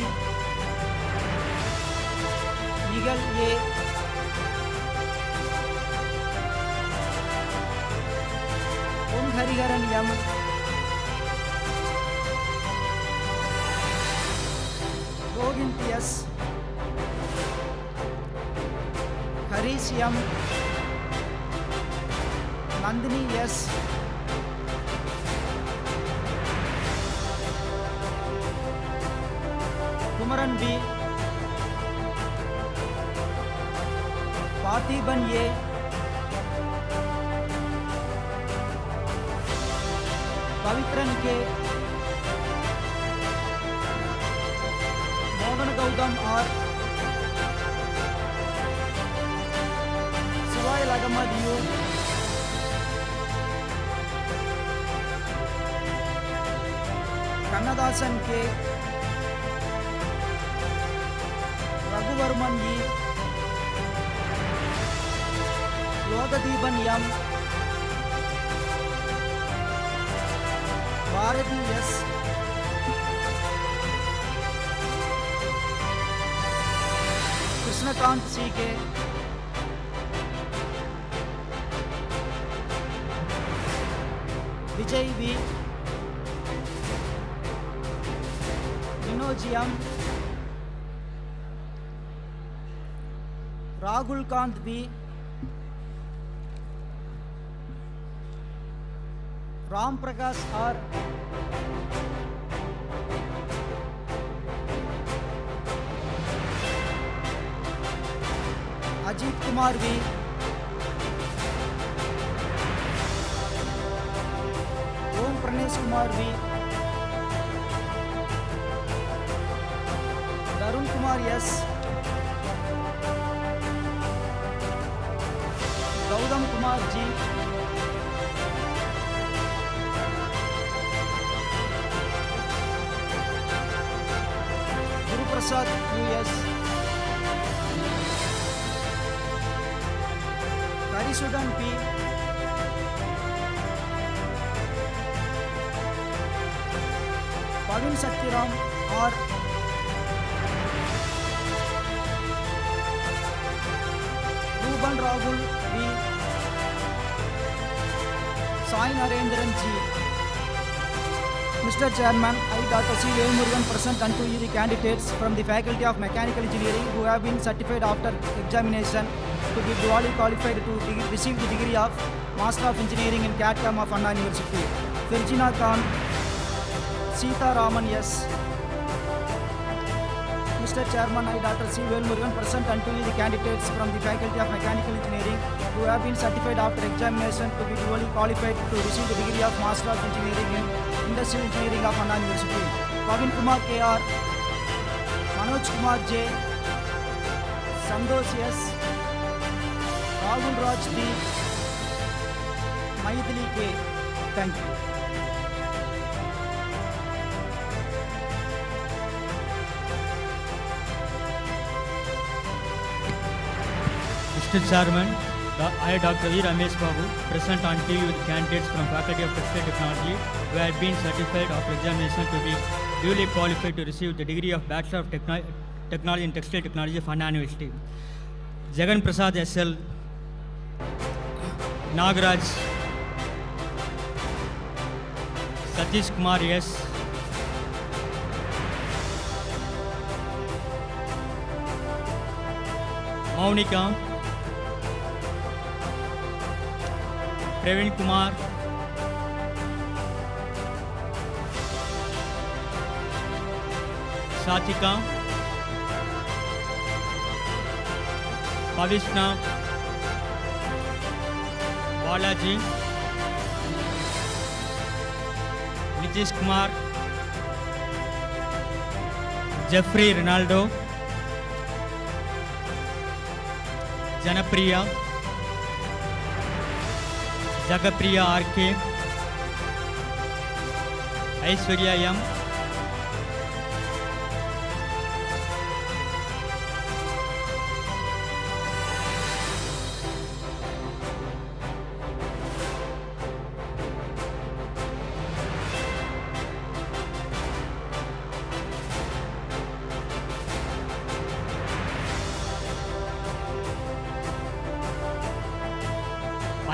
[SPEAKER 10] Nigal A, Om Hariharan M, Govind S, Harish M, Nandini S, Kumaran B, Parthiban A, Pavitran K, Mohan Gautam R, Suhail Ahmad U, Kannadasan K, Raghuvarman E, Logadiban M, Bharati S, Krishnakant C.K., Vijay V, Vinoj M, Rahul Kant V, Ram Prakash R, Ajit Kumar V, Om Pranesh Kumar V, Darun Kumar S, Gautam Kumar G, Guru Prasad US, Karisudan P, Pavin Saktiram R, Ruban Rahul V, Sai Narendran G. Mr. Chairman, I, Dr. C. Velmurugan, present unto you the candidates from the Faculty of Mechanical Engineering who have been certified after examination to be duly qualified to receive the degree of Master of Engineering in CAT/CAM of Anna University. Virginia Khan, Sita Raman S. Mr. Chairman, I, Dr. C. Velmurugan, present unto you the candidates from the Faculty of Mechanical Engineering who have been certified after examination to be duly qualified to receive the degree of Master of Engineering in Industrial Engineering of Anna University. Pavin Kumar K.R., Manoj Kumar J, Sandosh S, Rahul Raj D, Maithili K. Thank you.
[SPEAKER 11] Mr. Chairman, I, Dr. V. Ramesh Babu, present unto you the candidates from Faculty of Textile Technology who have been certified after examination to be duly qualified to receive the degree of Bachelor of Technology in Textile Technology of Anna University. Jagan Prasad S.L., Nagaraj, Satish Kumar S. Maunika. Praveen Kumar. Satika. Pavishna. Balaji. Nitish Kumar. Jeffrey Ronaldo. Janapriya. Jagapriya RK. Aishwarya M.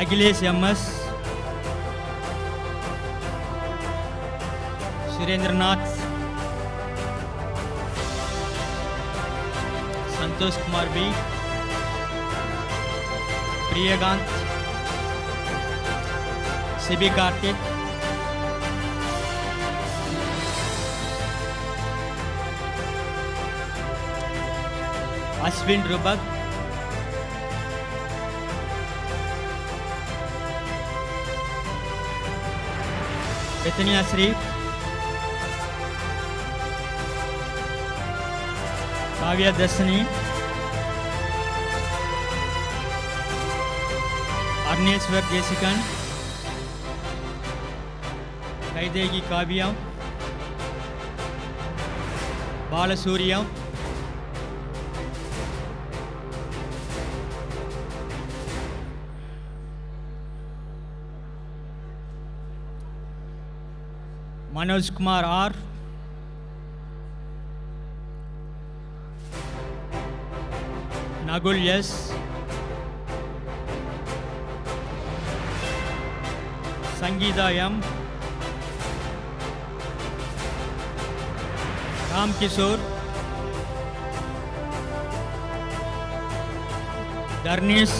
[SPEAKER 11] Akhilesh MS. Surendranath. Santosh Kumar B. Priyagant. Sibi Karthik. Ashwin Rubak. Bethania Sri. Kavya Dasani. Arneshwar Jesikan. Kaidegi Kavya. Balasuriya. Manoj Kumar R. Nagul S. Sangeeta M. Ram Kishore. Darnish.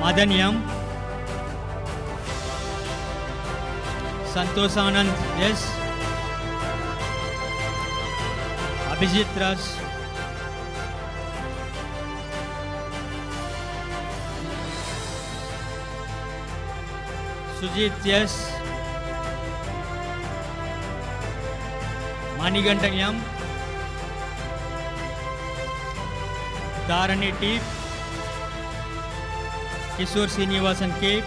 [SPEAKER 11] Madan M. Santosh Anand S. Abhijit Raj. Sujit S. Manigantan M. Dharani T. Kishore Srinivasan K.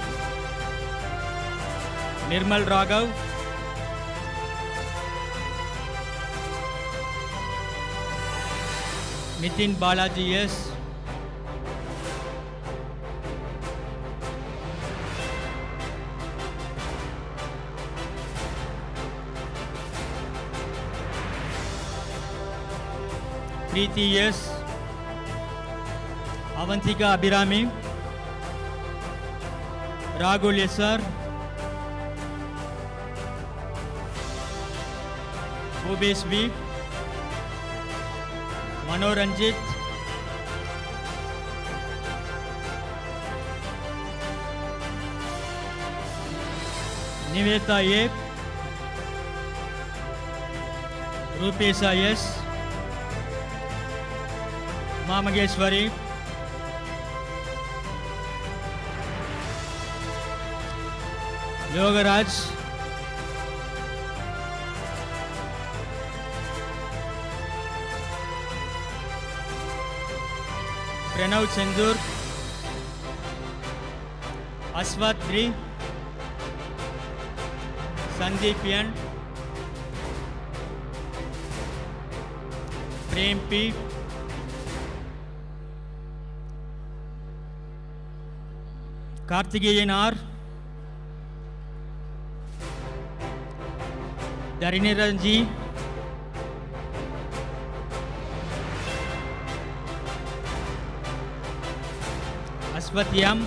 [SPEAKER 11] Nirmal Raghav. Nitin Balaji S. Preeti S. Avantika Abhirami. Raghul SR. Bhubesh V. Manoranjit. Niveta A. Rupesha S. Mamageshwari. Yogaraj. Pranav Chandur. Aswat 3. Sandeep N. Prem P. Karthikeyan R. Dhariniran G. Aswatyam.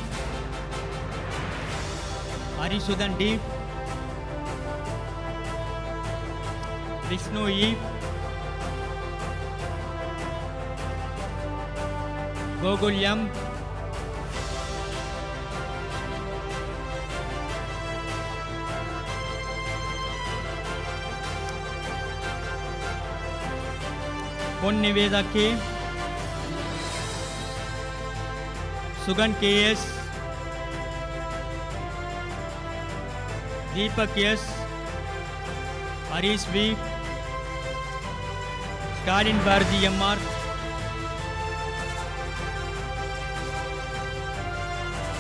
[SPEAKER 11] Arisudan Deep, Vishnu E, Gogol M, Pon Niveda K, Sugan KS, Deepak S, Harish V, Stalin Bharji MR,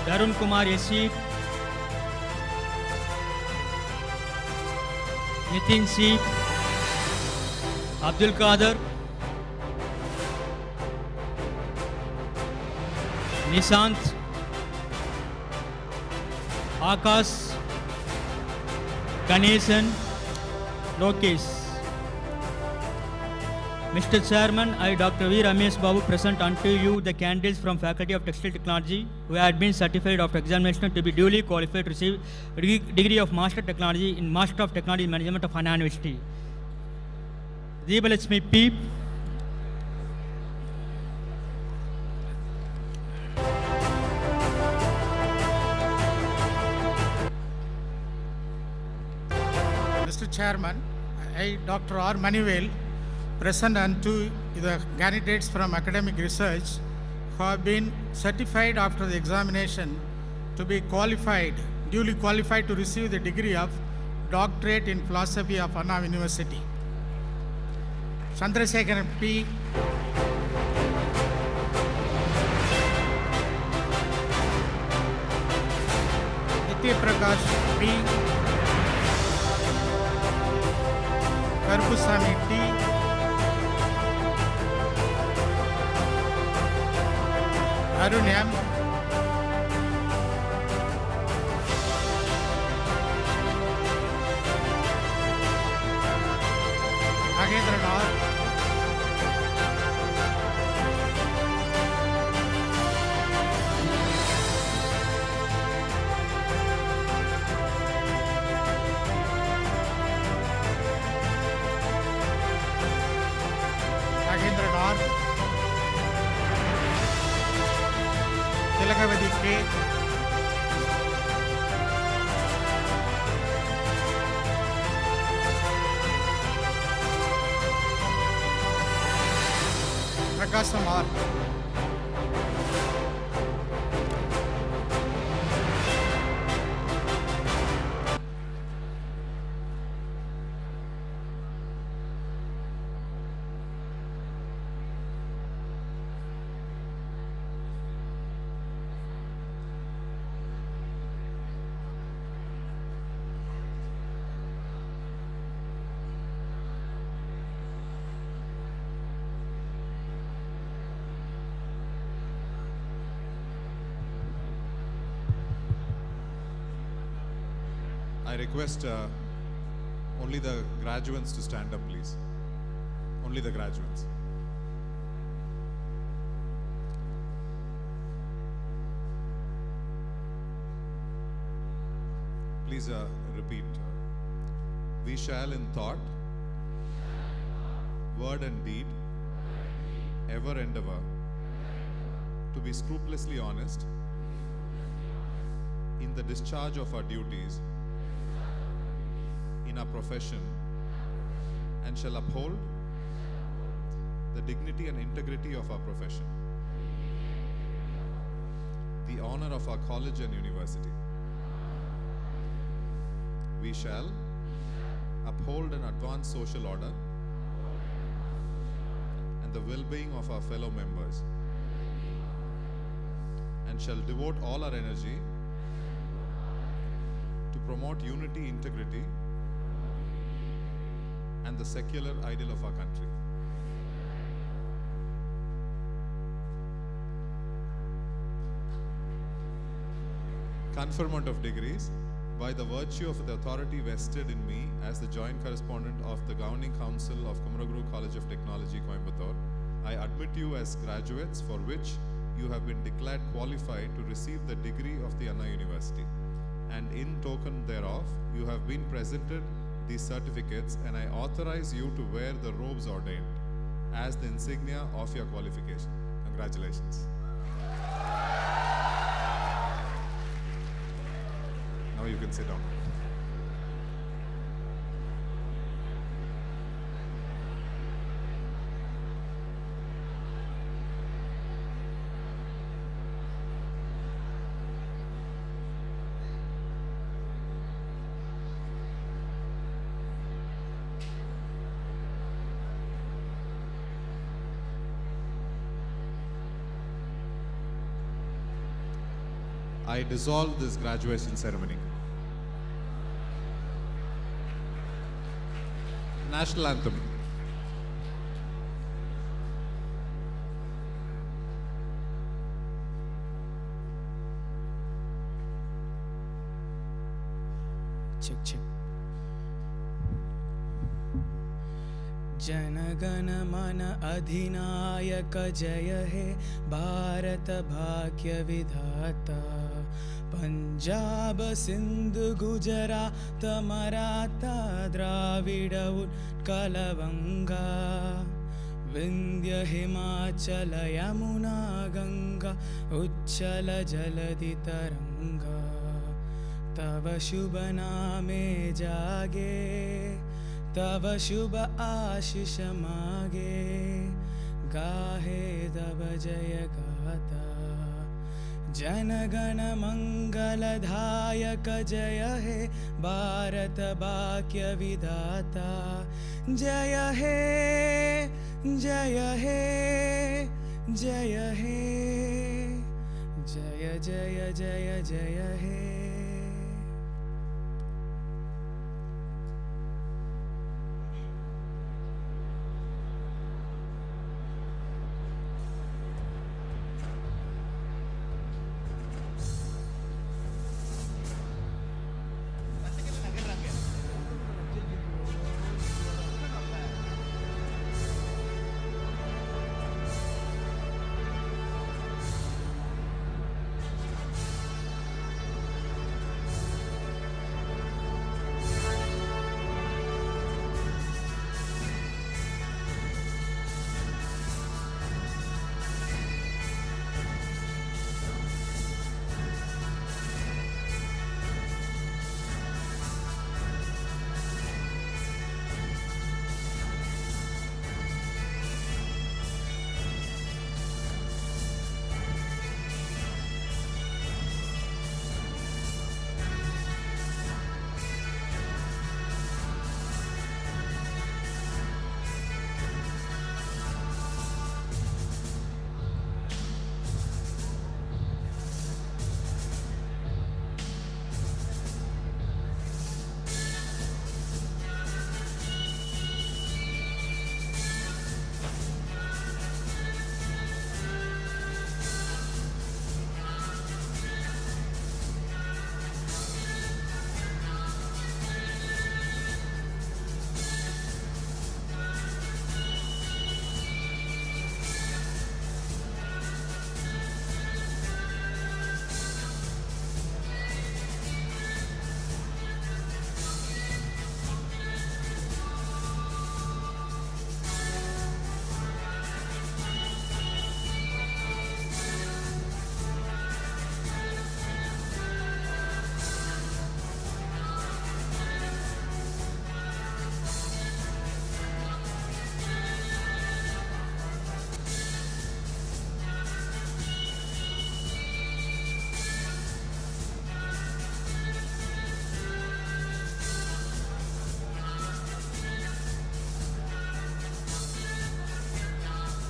[SPEAKER 11] Darun Kumar SC, Nitin C, Abdul Qadir, Nishant, Akash, Ganesan, Lokesh. Mr. Chairman, I, Dr. V. Ramesh Babu, present unto you the candidates from Faculty of Textile Technology who had been certified after examination to be duly qualified to receive degree of Master Technology in Master of Technology Management of Anna University. Deebalakshmi P.
[SPEAKER 8] Mr. Chairman, I, Dr. R. Manuel, present unto the candidates from academic research who have been certified after the examination to be qualified, duly qualified to receive the degree of Doctorate in Philosophy of Anna University. Chandrasekharan P. Nitya Prakash P. Karpusamy T. Arun M. Nagendran R. Nagendran R. Tilakavati K. Prakasham R.
[SPEAKER 2] I request only the graduates to stand up, please. Only the graduates. Please repeat. We shall in thought, word and deed, ever endeavor to be scrupulously honest in the discharge of our duties in our profession, and shall uphold the dignity and integrity of our profession, the honor of our college and university. We shall uphold and advance social order and the well-being of our fellow members, and shall devote all our energy to promote unity, integrity, and the secular ideal of our country. Conferment of degrees. By the virtue of the authority vested in me as the Joint Correspondent of the Governing Council of Kumaraguru College of Technology, Coimbatore, I admit you as graduates for which you have been declared qualified to receive the degree of the Anna University. and in token thereof, you have been presented these certificates, and I authorize you to wear the robes ordained as the insignia of your qualification. Congratulations. Now you can sit down. I dissolve this graduation ceremony. National Anthem.
[SPEAKER 12] Check. जनगण मन अधिनायक जय हे भारत भाग्य विधाता पंजाब सिंधु गुजरात मराठा द्राविड उत्कल गंगा विंध्य हिमाचल यमुना गंगा उच्चल जलधि तरंगा तव शुभ नामे जागे तव शुभ आशीष मागे गाहे तव जय गाता जनगण मंगलदायक जय हे भारत भाग्य विधाता जय हे जय हे जय हे जय जय जय जय हे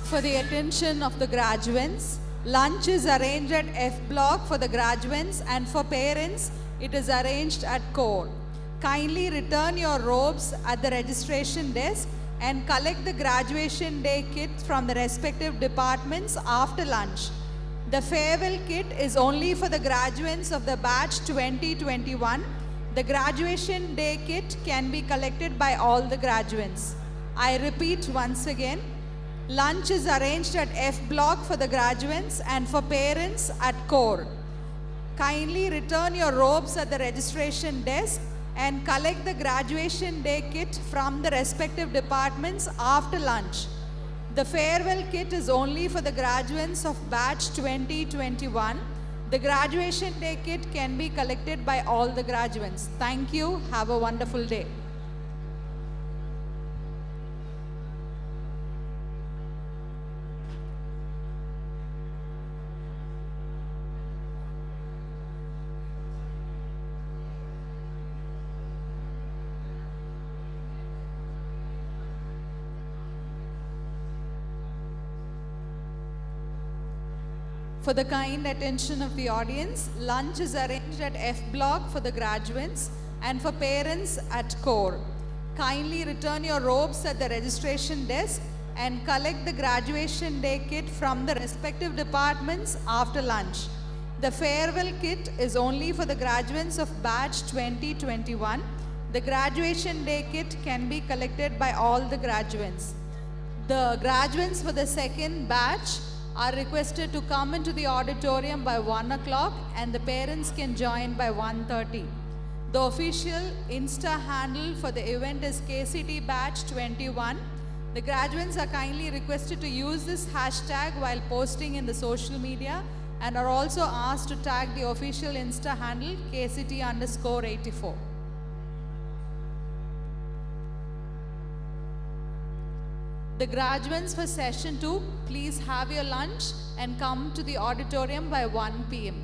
[SPEAKER 1] For the attention of the graduates, lunch is arranged at F block for the graduates, and for parents, it is arranged at core. Kindly return your robes at the registration desk and collect the graduation day kit from the respective departments after lunch. The farewell kit is only for the graduates of the batch 2021. The graduation day kit can be collected by all the graduates. I repeat once again, lunch is arranged at F block for the graduates and for parents at core. Kindly return your robes at the registration desk and collect the graduation day kit from the respective departments after lunch. The farewell kit is only for the graduates of batch 2021. The graduation day kit can be collected by all the graduates. Thank you. Have a wonderful day. For the kind attention of the audience, lunch is arranged at F block for the graduates and for parents at core. Kindly return your robes at the registration desk and collect the graduation day kit from the respective departments after lunch. The farewell kit is only for the graduates of batch 2021. The graduation day kit can be collected by all the graduates. The graduates for the second batch are requested to come into the auditorium by 1 o'clock and the parents can join by 1:30. The official Insta handle for the event is KCT batch 21. The graduates are kindly requested to use this hashtag while posting in the social media and are also asked to tag the official Insta handle KCT_84. The graduates for session 2, please have your lunch and come to the auditorium by 1 p.m.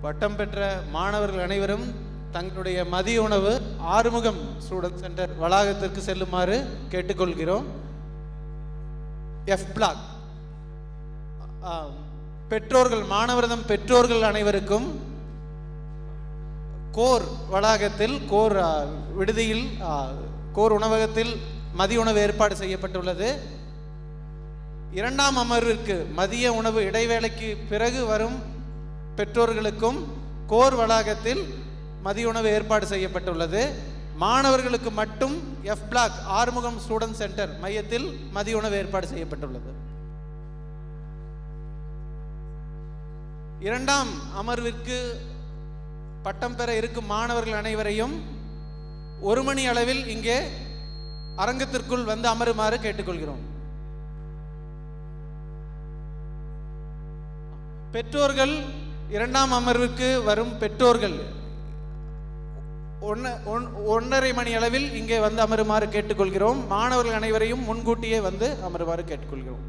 [SPEAKER 13] பட்டம் பெற்ற மாணவர்கள் அனைவரும் தங்களுடைய மதிய உணவு Arumugam student centre வளாகத்திற்கு செல்லுமாறு கேட்டுக்கொள்கிறோம். எஃப் பிளாக் பெற்றோர்கள் மாணவர்தம் பெற்றோர்கள் அனைவருக்கும் கோர் வளாகத்தில் கோர் விடுதியில் கோர் உணவகத்தில் மதிய உணவு ஏற்பாடு செய்யப்பட்டுள்ளது. இரண்டாம் அமர்விற்கு மதிய உணவு இடைவேளைக்கு பிறகு வரும் பெற்றோர்களுக்கும் கோர் வளாகத்தில் மதிய உணவு ஏற்பாடு செய்யப்பட்டுள்ளது. மாணவர்களுக்கு மட்டும் F block Arumugam student centre மையத்தில் மதிய உணவு ஏற்பாடு செய்யப்பட்டுள்ளது. இரண்டாம் அமர்விற்கு பட்டம் பெற இருக்கும் மாணவர்கள் அனைவரையும் 1 மணி அளவில் இங்கே அரங்கத்திற்குள் வந்து அமருமாறு கேட்டுக்கொள்கிறோம். பெற்றோர்கள் இரண்டாம் அமர்வுக்கு வரும் பெற்றோர்கள் 1:30 மணி அளவில் இங்கே வந்து அமருமாறு கேட்டுக்கொள்கிறோம். மாணவர்கள் அனைவரையும் முன்கூட்டியே வந்து அமருமாறு கேட்டுக்கொள்கிறோம்.